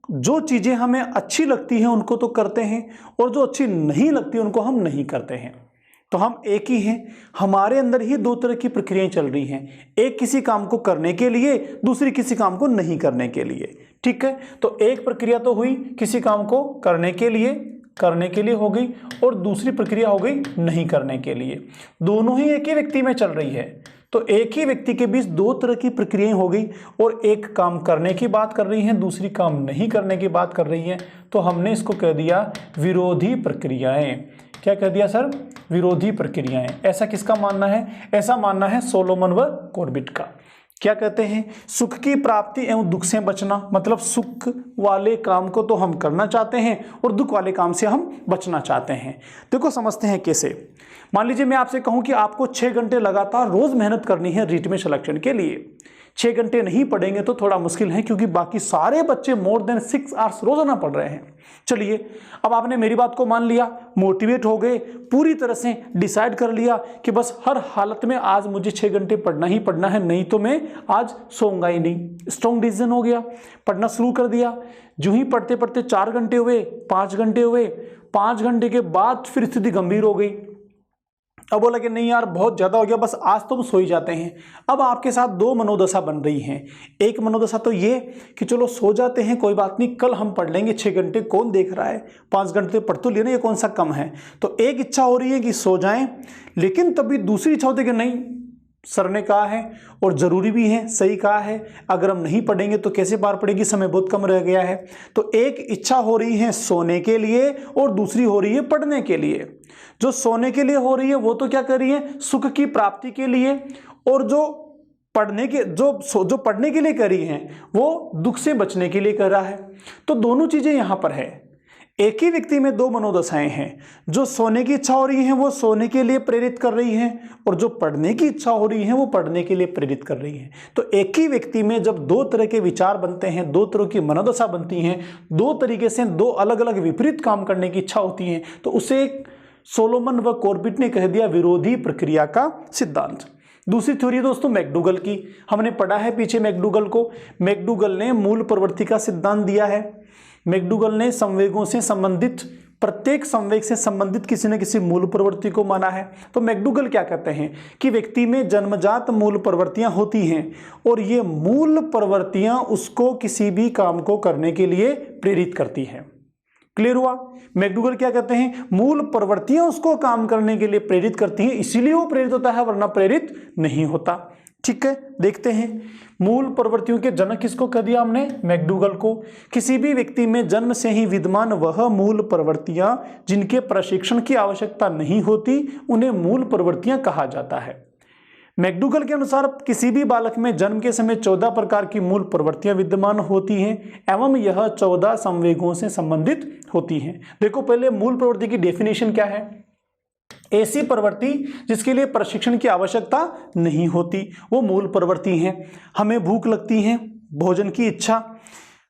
जो चीजें हमें अच्छी लगती हैं उनको तो करते हैं और जो अच्छी नहीं लगती उनको हम नहीं करते हैं। तो हम एक ही हैं, हमारे अंदर ही 2 तरह की प्रक्रियाएं चल रही हैं, एक किसी काम को करने के लिए, दूसरी किसी काम को नहीं करने के लिए। ठीक है, तो एक प्रक्रिया तो हुई किसी काम को करने के लिए हो गई और दूसरी प्रक्रिया हो गई नहीं करने के लिए। दोनों ही एक ही व्यक्ति में चल रही है, तो एक ही व्यक्ति के बीच 2 तरह की प्रक्रियाएं हो गई और एक काम करने की बात कर रही है, दूसरी काम नहीं करने की बात कर रही है। तो हमने इसको कह दिया विरोधी प्रक्रियाएं। क्या कह दिया सर? विरोधी प्रक्रियाएं। ऐसा किसका मानना है? ऐसा मानना है सोलोमन व कॉर्बेट का। क्या कहते हैं? सुख की प्राप्ति एवं दुख से बचना, मतलब सुख वाले काम को तो हम करना चाहते हैं और दुख वाले काम से हम बचना चाहते हैं। देखो समझते हैं कैसे। मान लीजिए मैं आपसे कहूं कि आपको 6 घंटे लगातार रोज मेहनत करनी है रीट में सिलेक्शन के लिए। 6 घंटे नहीं पढ़ेंगे तो थोड़ा मुश्किल है, क्योंकि बाकी सारे बच्चे मोर देन 6 आवर्स रोजाना पढ़ रहे हैं। चलिए, अब आपने मेरी बात को मान लिया, मोटिवेट हो गए, पूरी तरह से डिसाइड कर लिया कि बस हर हालत में आज मुझे 6 घंटे पढ़ना ही पढ़ना है, नहीं तो मैं आज सोऊंगा ही नहीं। स्ट्रॉन्ग डिसीजन हो गया, पढ़ना शुरू कर दिया। जो ही पढ़ते पढ़ते 4 घंटे हुए, 5 घंटे हुए, 5 घंटे के बाद फिर स्थिति गंभीर हो गई। अब बोला कि नहीं यार बहुत ज़्यादा हो गया, बस आज तो हम सो ही जाते हैं। अब आपके साथ 2 मनोदशा बन रही हैं। एक मनोदशा तो ये कि चलो सो जाते हैं, कोई बात नहीं, कल हम पढ़ लेंगे, 6 घंटे कौन देख रहा है, 5 घंटे पढ़ तो लेना, ये कौन सा कम है। तो एक इच्छा हो रही है कि सो जाएं, लेकिन तभी दूसरी इच्छा होती है कि नहीं, सर ने कहा है और ज़रूरी भी है, सही कहा है, अगर हम नहीं पढ़ेंगे तो कैसे पार पड़ेगी, समय बहुत कम रह गया है। तो एक इच्छा हो रही है सोने के लिए और दूसरी हो रही है पढ़ने के लिए। जो सोने के लिए हो रही है वो तो क्या कर रही है, सुख की प्राप्ति के लिए, और जो पढ़ने के लिए कर रही है वो दुख से बचने के लिए कर रहा है। तो दोनों चीज़ें यहाँ पर है। एक ही व्यक्ति में दो मनोदशाएं हैं, जो सोने की इच्छा हो रही है वो सोने के लिए प्रेरित कर रही है, और जो पढ़ने की इच्छा हो रही है वो पढ़ने के लिए प्रेरित कर रही है। तो एक ही व्यक्ति में जब दो तरह के विचार बनते हैं, दो तरह की मनोदशा बनती हैं, दो तरीके से दो अलग अलग विपरीत काम करने की इच्छा होती है, तो उसे सोलोमन व कॉर्बेट ने कह दिया विरोधी प्रक्रिया का सिद्धांत। दूसरी थ्योरी दोस्तों मैकडूगल की, हमने पढ़ा है पीछे मैकडूगल को। मैकडूगल ने मूल प्रवृत्ति का सिद्धांत दिया है। मैकडूगल ने संवेगों से संबंधित, प्रत्येक संवेग से संबंधित किसी न किसी मूल प्रवृत्ति को माना है। तो मैकडूगल क्या कहते हैं कि व्यक्ति में जन्मजात मूल प्रवृत्तियां होती हैं, और ये मूल प्रवृत्तियां उसको किसी भी काम को करने के लिए प्रेरित करती हैं। क्लियर हुआ? मैकडूगल क्या कहते हैं, मूल प्रवृत्तियां उसको काम करने के लिए प्रेरित करती हैं, इसीलिए वो प्रेरित होता है, वरना प्रेरित नहीं होता। ठीक है, देखते हैं मूल प्रवृत्तियों के जनक किसको कह दिया हमने, मैकडूगल को। किसी भी व्यक्ति में जन्म से ही विद्यमान वह मूल प्रवृत्तियां जिनके प्रशिक्षण की आवश्यकता नहीं होती, उन्हें मूल प्रवृत्तियां कहा जाता है। मैकडूगल के अनुसार किसी भी बालक में जन्म के समय 14 प्रकार की मूल प्रवृत्तियां विद्यमान होती हैं, एवं यह 14 संवेगों से संबंधित होती हैं। देखो पहले मूल प्रवृत्ति की डेफिनेशन क्या है। ऐसी प्रवृत्ति जिसके लिए प्रशिक्षण की आवश्यकता नहीं होती, वो मूल प्रवृत्ति है। हमें भूख लगती है, भोजन की इच्छा,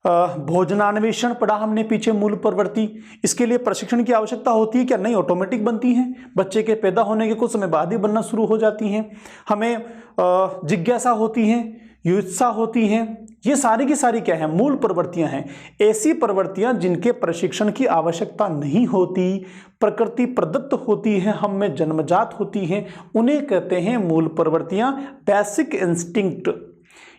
भोजनान्वेषण पढ़ा हमने पीछे मूल प्रवृत्ति। इसके लिए प्रशिक्षण की आवश्यकता होती है क्या? नहीं, ऑटोमेटिक बनती है। बच्चे के पैदा होने के कुछ समय बाद ही बनना शुरू हो जाती हैं। हमें जिज्ञासा होती है, युत्सा होती है, ये सारी की सारी क्या है, मूल प्रवृत्तियां हैं। ऐसी प्रवृत्तियां जिनके प्रशिक्षण की आवश्यकता नहीं होती, प्रकृति प्रदत्त होती है, हम में जन्मजात होती हैं, उन्हें कहते हैं मूल प्रवृत्तियां, बेसिक इंस्टिंक्ट।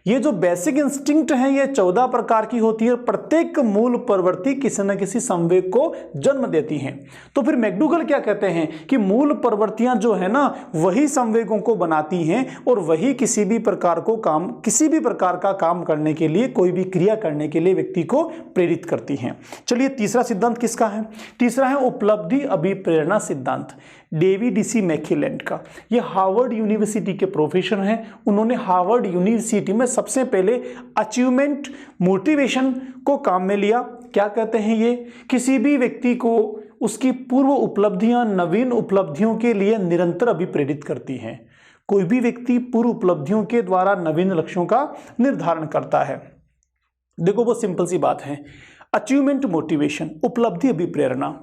ये जो बेसिक इंस्टिंक्ट है ये 14 प्रकार की होती है। प्रत्येक मूल प्रवृत्ति किसी न किसी संवेग को जन्म देती हैं। तो फिर मैकडूगल क्या कहते हैं कि मूल प्रवृत्तियां जो है ना वही संवेगों को बनाती हैं, और वही किसी भी प्रकार का काम करने के लिए, कोई भी क्रिया करने के लिए व्यक्ति को प्रेरित करती हैं। चलिए तीसरा सिद्धांत किसका है? तीसरा है उपलब्धि अभिप्रेरणा सिद्धांत, डेविड डी.सी. मैकीलैंड का। ये हार्वर्ड यूनिवर्सिटी के प्रोफेसर हैं। उन्होंने हार्वर्ड यूनिवर्सिटी में सबसे पहले अचीवमेंट मोटिवेशन को काम में लिया। क्या कहते हैं ये? किसी भी व्यक्ति को उसकी पूर्व उपलब्धियां नवीन उपलब्धियों के लिए निरंतर अभिप्रेरित करती हैं। कोई भी व्यक्ति पूर्व उपलब्धियों के द्वारा नवीन लक्ष्यों का निर्धारण करता है। देखो वो सिंपल सी बात है, अचीवमेंट मोटिवेशन, उपलब्धि अभिप्रेरणा।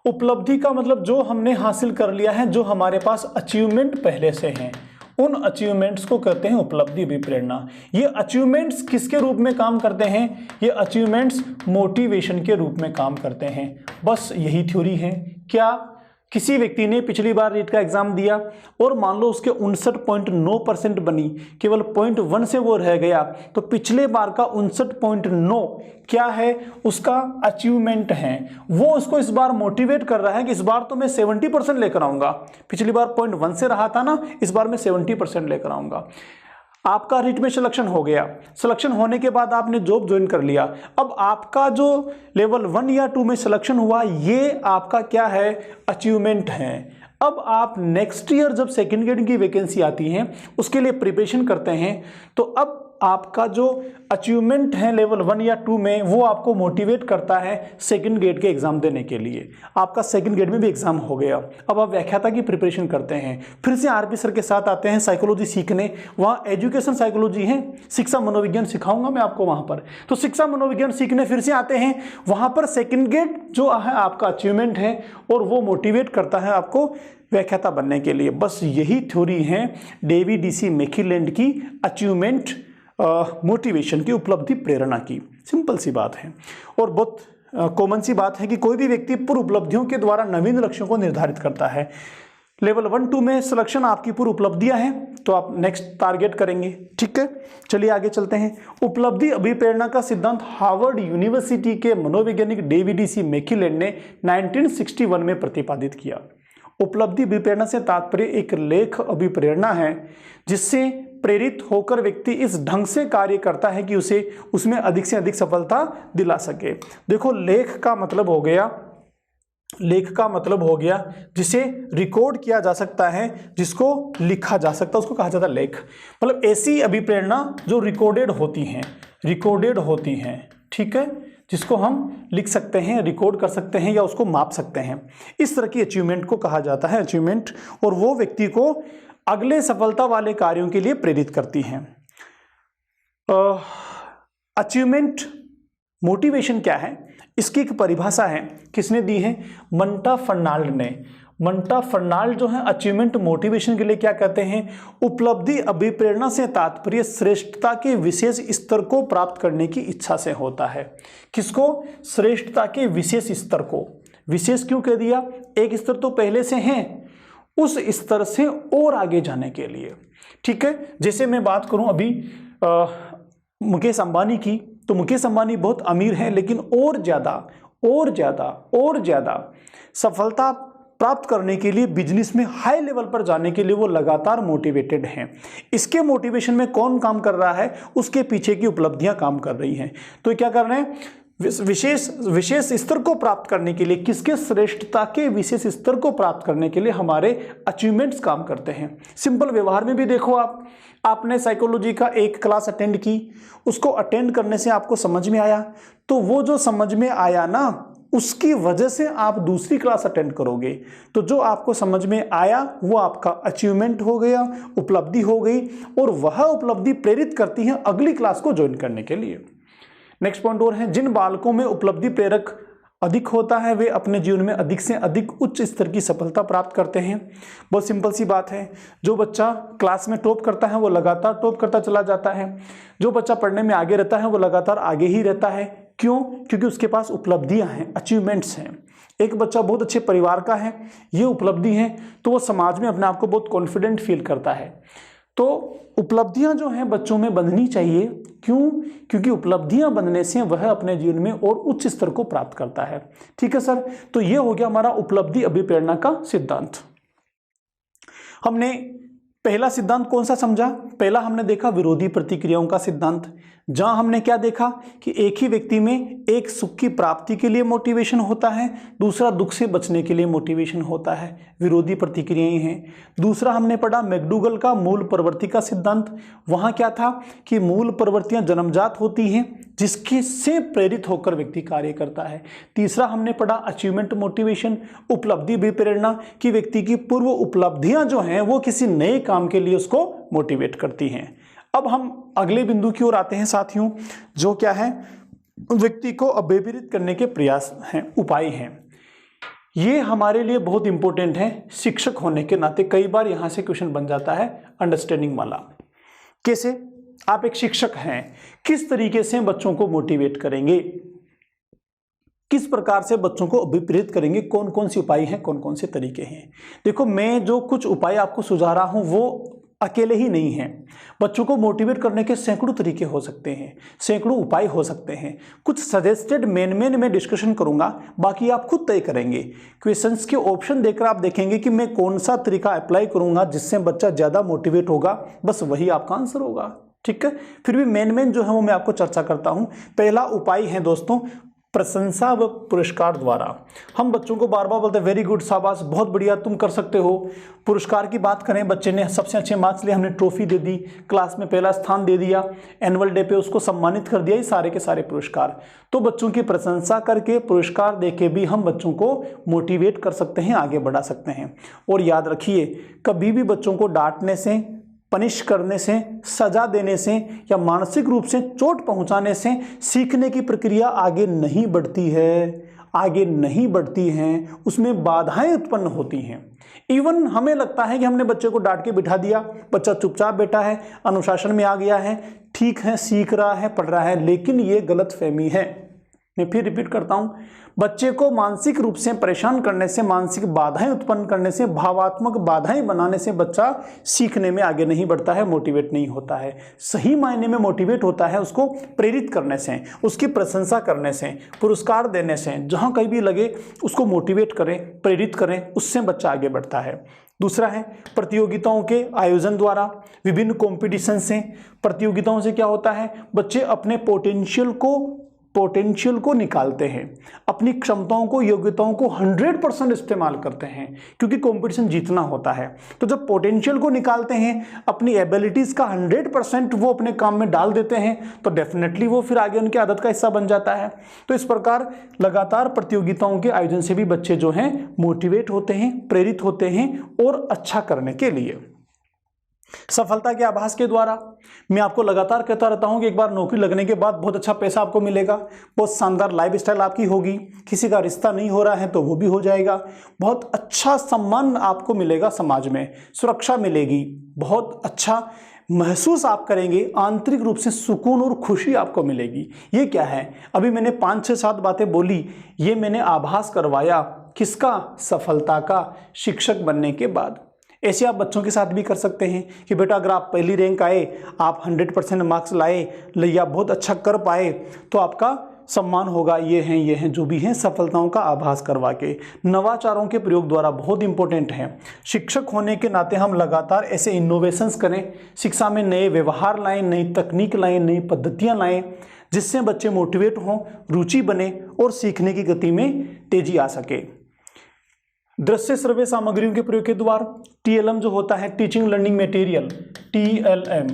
उपलब्धि का मतलब जो हमने हासिल कर लिया है, जो हमारे पास अचीवमेंट पहले से हैं, उन अचीवमेंट्स को कहते हैं उपलब्धि अभिप्रेरणा। ये अचीवमेंट्स किसके रूप में काम करते हैं? ये अचीवमेंट्स मोटिवेशन के रूप में काम करते हैं। बस यही थ्योरी है। क्या किसी व्यक्ति ने पिछली बार नीट का एग्जाम दिया और मान लो उसके 59.9% बनी, केवल 0.1 से वो रह गया, तो पिछले बार का 59.9 क्या है? उसका अचीवमेंट है। वो उसको इस बार मोटिवेट कर रहा है कि इस बार तो मैं 70% लेकर आऊंगा। पिछली बार 0.1 से रहा था ना, इस बार मैं 70% लेकर आऊंगा। आपका रीट में सिलेक्शन हो गया। सिलेक्शन होने के बाद आपने जॉब ज्वाइन कर लिया। अब आपका जो लेवल 1 या 2 में सिलेक्शन हुआ, ये आपका क्या है? अचीवमेंट है। अब आप नेक्स्ट ईयर जब सेकंड ग्रेड की वैकेंसी आती है, उसके लिए प्रिपरेशन करते हैं, तो अब आपका जो अचीवमेंट है लेवल 1 या 2 में, वो आपको मोटिवेट करता है सेकंड ग्रेड के एग्जाम देने के लिए। आपका सेकंड ग्रेड में भी एग्जाम हो गया। अब आप व्याख्याता की प्रिपरेशन करते हैं, फिर से आरपी सर के साथ आते हैं साइकोलॉजी सीखने। वहाँ एजुकेशन साइकोलॉजी है, शिक्षा मनोविज्ञान सिखाऊंगा मैं आपको वहाँ पर। तो शिक्षा मनोविज्ञान सीखने फिर से आते हैं, वहाँ पर सेकंड ग्रेड जो है आपका अचीवमेंट है, और वो मोटिवेट करता है आपको व्याख्याता बनने के लिए। बस यही थ्योरी है डेविड डी.सी. मैकीलैंड की, अचीवमेंट मोटिवेशन की, उपलब्धि प्रेरणा की। सिंपल सी बात है और बहुत कॉमन सी बात है कि कोई भी व्यक्ति पूर्व उपलब्धियों के द्वारा नवीन लक्ष्यों को निर्धारित करता है। लेवल 1-2 में सिलेक्शन आपकी पूर्व उपलब्धियां हैं, तो आप नेक्स्ट टारगेट करेंगे। ठीक है, चलिए आगे चलते हैं। उपलब्धि अभिप्रेरणा का सिद्धांत हार्वर्ड यूनिवर्सिटी के मनोवैज्ञानिक डेविड डी.सी. मैकीलैंड ने 1961 में प्रतिपादित किया। उपलब्धि अभिप्रेरणा से तात्पर्य एक लेख अभिप्रेरणा है, जिससे प्रेरित होकर व्यक्ति इस ढंग से कार्य करता है कि उसे उसमें अधिक से अधिक सफलता दिला सके। देखो लेख का मतलब हो गया जिसे रिकॉर्ड किया जा सकता है, जिसको लिखा जा सकता है, उसको कहा जाता है लेख। मतलब ऐसी अभिप्रेरणा जो रिकॉर्डेड होती हैं। ठीक है, जिसको हम लिख सकते हैं, रिकॉर्ड कर सकते हैं या उसको माप सकते हैं। इस तरह की अचीवमेंट को कहा जाता है अचीवमेंट, और वो व्यक्ति को अगले सफलता वाले कार्यों के लिए प्रेरित करती हैं। अचीवमेंट मोटिवेशन क्या है, इसकी एक परिभाषा है, किसने दी है, मंटा फर्नाल्ड ने। मंटा फर्नाल्ड जो है अचीवमेंट मोटिवेशन के लिए क्या कहते हैं, उपलब्धि अभिप्रेरणा से तात्पर्य श्रेष्ठता के विशेष स्तर को प्राप्त करने की इच्छा से होता है। किसको, श्रेष्ठता के विशेष स्तर को। विशेष क्यों कह दिया, एक स्तर तो पहले से है, उस स्तर से और आगे जाने के लिए। ठीक है, जैसे मैं बात करूं अभी मुकेश अंबानी की, तो मुकेश अंबानी बहुत अमीर हैं, लेकिन और ज्यादा सफलता प्राप्त करने के लिए, बिजनेस में हाई लेवल पर जाने के लिए वो लगातार मोटिवेटेड हैं। इसके मोटिवेशन में कौन काम कर रहा है, उसके पीछे की उपलब्धियां काम कर रही हैं। तो क्या कर रहे हैं, विशेष स्तर को प्राप्त करने के लिए, किसके, श्रेष्ठता के विशेष स्तर को प्राप्त करने के लिए हमारे अचीवमेंट्स काम करते हैं। सिंपल व्यवहार में भी देखो, आपने साइकोलॉजी का एक क्लास अटेंड की, उसको अटेंड करने से आपको समझ में आया, तो वो जो समझ में आया ना, उसकी वजह से आप दूसरी क्लास अटेंड करोगे, तो जो आपको समझ में आया वो आपका अचीवमेंट हो गया, उपलब्धि हो गई, और वह उपलब्धि प्रेरित करती है अगली क्लास को ज्वाइन करने के लिए। नेक्स्ट पॉइंट और है, जिन बालकों में उपलब्धि प्रेरक अधिक होता है वे अपने जीवन में अधिक से अधिक उच्च स्तर की सफलता प्राप्त करते हैं। बहुत सिंपल सी बात है, जो बच्चा क्लास में टॉप करता है वो लगातार टॉप करता चला जाता है, जो बच्चा पढ़ने में आगे रहता है वो लगातार आगे ही रहता है। क्यों, क्योंकि उसके पास उपलब्धियां हैं, अचीवमेंट्स हैं। एक बच्चा बहुत अच्छे परिवार का है, ये उपलब्धि है, तो वो समाज में अपने आप को बहुत कॉन्फिडेंट फील करता है। तो उपलब्धियां जो हैं बच्चों में बननी चाहिए। क्यों, क्योंकि उपलब्धियां बनने से वह अपने जीवन में और उच्च स्तर को प्राप्त करता है। ठीक है सर, तो ये हो गया हमारा उपलब्धि अभिप्रेरणा का सिद्धांत। हमने पहला सिद्धांत कौन सा समझा, पहला हमने देखा विरोधी प्रतिक्रियाओं का सिद्धांत, जहां हमने क्या देखा कि एक ही व्यक्ति में एक सुख की प्राप्ति के लिए मोटिवेशन होता है, दूसरा दुख से बचने के लिए मोटिवेशन होता है, विरोधी प्रतिक्रियाएं हैं। दूसरा हमने पढ़ा मैकडूगल का मूल प्रवृत्ति का सिद्धांत, वहां क्या था कि मूल प्रवृत्तियां जन्मजात होती हैं जिसके से प्रेरित होकर व्यक्ति कार्य करता है। तीसरा हमने पढ़ा अचीवमेंट मोटिवेशन, उपलब्धि विप्रेरणा, कि व्यक्ति की पूर्व उपलब्धियां जो हैं वो किसी नए काम के लिए उसको मोटिवेट करती हैं। अब हम अगले बिंदु की ओर आते हैं साथियों, जो क्या है, व्यक्ति को अभिप्रेरित करने के प्रयास हैं, उपाय हैं। ये हमारे लिए बहुत इंपॉर्टेंट है, शिक्षक होने के नाते कई बार यहां से क्वेश्चन बन जाता है अंडरस्टैंडिंग वाला। कैसे, आप एक शिक्षक हैं, किस तरीके से बच्चों को मोटिवेट करेंगे, किस प्रकार से बच्चों को अभिप्रेरित करेंगे, कौन कौन से उपाय हैं, कौन कौन से तरीके हैं। देखो, मैं जो कुछ उपाय आपको सुझा रहा हूं वो अकेले ही नहीं हैं। बच्चों को मोटिवेट करने के सैकड़ों तरीके हो सकते हैं, सैकड़ों उपाय हो सकते हैं। कुछ सजेस्टेड मेन में डिस्कशन करूंगा, बाकी आप खुद तय करेंगे। क्वेश्चंस के ऑप्शन देखकर आप देखेंगे कि मैं कौन सा तरीका अप्लाई करूंगा जिससे बच्चा ज़्यादा मोटिवेट होगा, बस वही आपका आंसर होगा। ठीक है, फिर भी मेन जो है वो मैं आपको चर्चा करता हूं। पहला उपाय है दोस्तों, प्रशंसा व पुरस्कार द्वारा। हम बच्चों को बार बार बोलते हैं वेरी गुड, शाबाश, बहुत बढ़िया, तुम कर सकते हो। पुरस्कार की बात करें, बच्चे ने सबसे अच्छे मार्क्स लिए, हमने ट्रॉफी दे दी, क्लास में पहला स्थान दे दिया, एनुअल डे पे उसको सम्मानित कर दिया, ये सारे के सारे पुरस्कार। तो बच्चों की प्रशंसा करके, पुरस्कार देके भी हम बच्चों को मोटिवेट कर सकते हैं, आगे बढ़ा सकते हैं। और याद रखिए, कभी भी बच्चों को डांटने से, पनिश करने से, सजा देने से या मानसिक रूप से चोट पहुंचाने से सीखने की प्रक्रिया आगे नहीं बढ़ती है, उसमें बाधाएं उत्पन्न होती हैं। इवन हमें लगता है कि हमने बच्चे को डांट के बिठा दिया, बच्चा चुपचाप बैठा है, अनुशासन में आ गया है, ठीक है, सीख रहा है, पढ़ रहा है, लेकिन ये गलतफहमी है। मैं फिर रिपीट करता हूं, बच्चे को मानसिक रूप से परेशान करने से, मानसिक बाधाएं उत्पन्न करने से, भावात्मक बाधाएं बनाने से बच्चा सीखने में आगे नहीं बढ़ता है, मोटिवेट नहीं होता है। सही मायने में मोटिवेट होता है उसको प्रेरित करने से, उसकी प्रशंसा करने से, पुरस्कार देने से, जहां कहीं भी लगे उसको मोटिवेट करें, प्रेरित करें, उससे बच्चा आगे बढ़ता है। दूसरा है प्रतियोगिताओं के आयोजन द्वारा, विभिन्न कॉम्पिटिशन से, प्रतियोगिताओं से क्या होता है, बच्चे अपने पोटेंशियल को पोटेंशियल को निकालते हैं, अपनी क्षमताओं को, योग्यताओं को 100% इस्तेमाल करते हैं, क्योंकि कंपटीशन जीतना होता है। तो जब पोटेंशियल को निकालते हैं, अपनी एबिलिटीज का 100% वो अपने काम में डाल देते हैं, तो डेफिनेटली वो फिर आगे उनकी आदत का हिस्सा बन जाता है। तो इस प्रकार लगातार प्रतियोगिताओं के आयोजन से भी बच्चे जो हैं मोटिवेट होते हैं, प्रेरित होते हैं और अच्छा करने के लिए। सफलता के आभास के द्वारा मैं आपको लगातार कहता रहता हूं कि एक बार नौकरी लगने के बाद बहुत अच्छा पैसा आपको मिलेगा, बहुत शानदार लाइफस्टाइल आपकी होगी, किसी का रिश्ता नहीं हो रहा है तो वो भी हो जाएगा, बहुत अच्छा सम्मान आपको मिलेगा, समाज में सुरक्षा मिलेगी, बहुत अच्छा महसूस आप करेंगे, आंतरिक रूप से सुकून और खुशी आपको मिलेगी। ये क्या है? अभी मैंने 5 6 7 बातें बोली, ये मैंने आभास करवाया किसका? सफलता का, शिक्षक बनने के बाद। ऐसे आप बच्चों के साथ भी कर सकते हैं कि बेटा अगर आप पहली रैंक आए, आप 100% मार्क्स लाए या बहुत अच्छा कर पाए तो आपका सम्मान होगा, ये हैं जो भी हैं, सफलताओं का आभास करवा के। नवाचारों के प्रयोग द्वारा बहुत इंपॉर्टेंट है। शिक्षक होने के नाते हम लगातार ऐसे इनोवेशंस करें, शिक्षा में नए व्यवहार लाएं, नई तकनीक लाएं, नई पद्धतियां लाएं, जिससे बच्चे मोटिवेट हों, रुचि बने और सीखने की गति में तेजी आ सके। दृश्य श्रव्य सामग्रियों के प्रयोग के द्वारा TLM जो होता है, teaching learning material, TLM,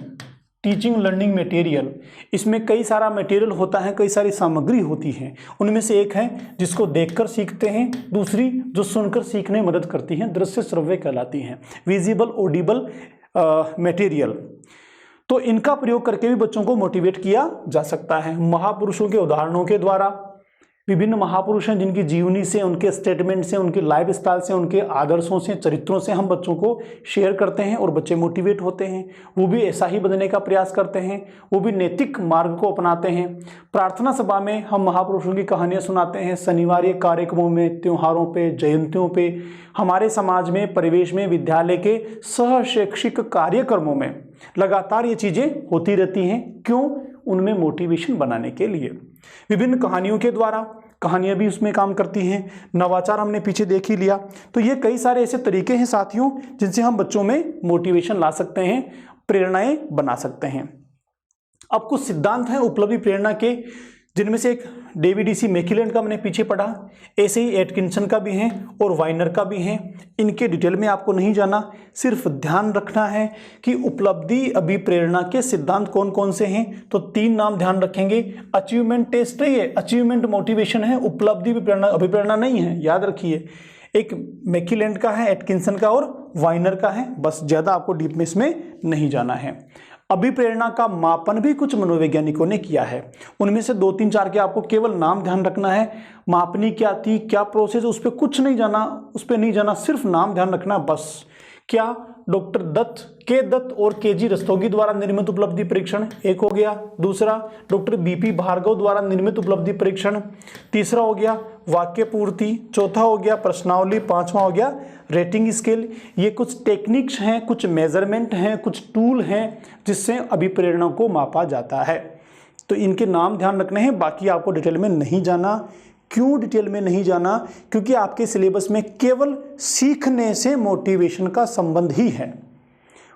teaching learning material, इसमें कई सारा मटेरियल होता है, कई सारी सामग्री होती है। उनमें से एक है जिसको देखकर सीखते हैं, दूसरी जो सुनकर सीखने में मदद करती हैं, दृश्य श्रव्य कहलाती हैं, विजिबल ऑडिबल मटेरियल। तो इनका प्रयोग करके भी बच्चों को मोटिवेट किया जा सकता है। महापुरुषों के उदाहरणों के द्वारा, विभिन्न महापुरुष हैं जिनकी जीवनी से, उनके स्टेटमेंट से, उनके लाइफ स्टाइल से, उनके आदर्शों से, चरित्रों से हम बच्चों को शेयर करते हैं और बच्चे मोटिवेट होते हैं। वो भी ऐसा ही बनने का प्रयास करते हैं, वो भी नैतिक मार्ग को अपनाते हैं। प्रार्थना सभा में हम महापुरुषों की कहानियाँ सुनाते हैं, शनिवार्य कार्यक्रमों में, त्योहारों पे, जयंतियों पे, हमारे समाज में, परिवेश में, विद्यालय के सह शैक्षिक कार्यक्रमों में लगातार ये चीज़ें होती रहती हैं। क्यों? उनमें मोटिवेशन बनाने के लिए। विभिन्न कहानियों के द्वारा, कहानियां भी उसमें काम करती हैं। नवाचार हमने पीछे देख ही लिया। तो ये कई सारे ऐसे तरीके हैं साथियों जिनसे हम बच्चों में मोटिवेशन ला सकते हैं, प्रेरणाएं बना सकते हैं। अब कुछ सिद्धांत हैं उपलब्धि प्रेरणा के, जिनमें से एक डेविड सी मैकलेलैंड का हमने पीछे पढ़ा, ऐसे ही एटकिंसन का भी है और वाइनर का भी है। इनके डिटेल में आपको नहीं जाना, सिर्फ ध्यान रखना है कि उपलब्धि अभिप्रेरणा के सिद्धांत कौन कौन से हैं। तो 3 नाम ध्यान रखेंगे। अचीवमेंट टेस्ट है, ये अचीवमेंट मोटिवेशन है, उपलब्धि अभिप्रेरणा नहीं है, याद रखिए। एक मैकलेलैंड का है, एटकिंसन का और वाइनर का है, बस ज़्यादा आपको डीप में इसमें नहीं जाना है। अभिप्रेरणा का मापन भी कुछ मनोवैज्ञानिकों ने किया है, उनमें से 2 3 4 के आपको केवल नाम ध्यान रखना है। मापनी क्या थी, क्या प्रोसेस, उस पर कुछ नहीं जाना, उस पर नहीं जाना, सिर्फ नाम ध्यान रखना बस। क्या? डॉक्टर दत्त और KG रस्तोगी द्वारा निर्मित उपलब्धि परीक्षण एक हो गया। दूसरा डॉक्टर BP भार्गव द्वारा निर्मित उपलब्धि परीक्षण। तीसरा हो गया वाक्य पूर्ति। चौथा हो गया प्रश्नावली। 5वां हो गया रेटिंग स्केल। ये कुछ टेक्निक्स हैं, कुछ मेजरमेंट हैं, कुछ टूल हैं जिससे अभिप्रेरणा को मापा जाता है। तो इनके नाम ध्यान रखने हैं, बाकी आपको डिटेल में नहीं जाना। क्यों डिटेल में नहीं जाना? क्योंकि आपके सिलेबस में केवल सीखने से मोटिवेशन का संबंध ही है।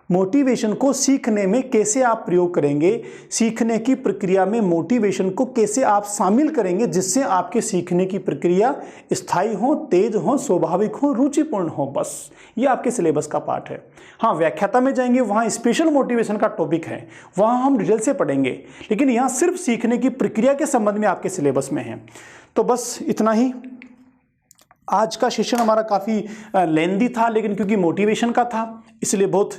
मोटिवेशन को सीखने में कैसे आप प्रयोग करेंगे, सीखने की प्रक्रिया में मोटिवेशन को कैसे आप शामिल करेंगे जिससे आपके सीखने की प्रक्रिया स्थायी हो, तेज हो, स्वाभाविक हो, रुचिपूर्ण हो, बस ये आपके सिलेबस का पार्ट है। हाँ, व्याख्याता में जाएंगे, वहाँ स्पेशल मोटिवेशन का टॉपिक है, वहाँ हम डिटेल से पढ़ेंगे, लेकिन यहाँ सिर्फ सीखने की प्रक्रिया के संबंध में आपके सिलेबस में है। तो बस इतना ही। आज का सेशन हमारा काफ़ी लेंदी था, लेकिन क्योंकि मोटिवेशन का था इसलिए बहुत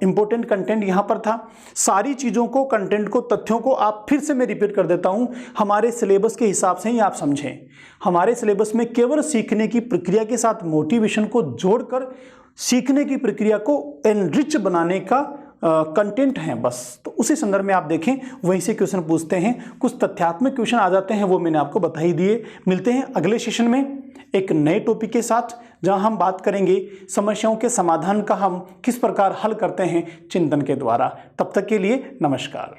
इम्पोर्टेंट कंटेंट यहाँ पर था। सारी चीज़ों को, कंटेंट को, तथ्यों को आप फिर से मैं रिपीट कर देता हूँ, हमारे सिलेबस के हिसाब से ही आप समझें। हमारे सिलेबस में केवल सीखने की प्रक्रिया के साथ मोटिवेशन को जोड़कर सीखने की प्रक्रिया को एनरिच बनाने का कंटेंट है बस। तो उसी संदर्भ में आप देखें, वहीं से क्वेश्चन पूछते हैं, कुछ तथ्यात्मक क्वेश्चन आ जाते हैं, वो मैंने आपको बता ही दिए। मिलते हैं अगले सेशन में एक नए टॉपिक के साथ, जहां हम बात करेंगे समस्याओं के समाधान का हम किस प्रकार हल करते हैं चिंतन के द्वारा। तब तक के लिए नमस्कार।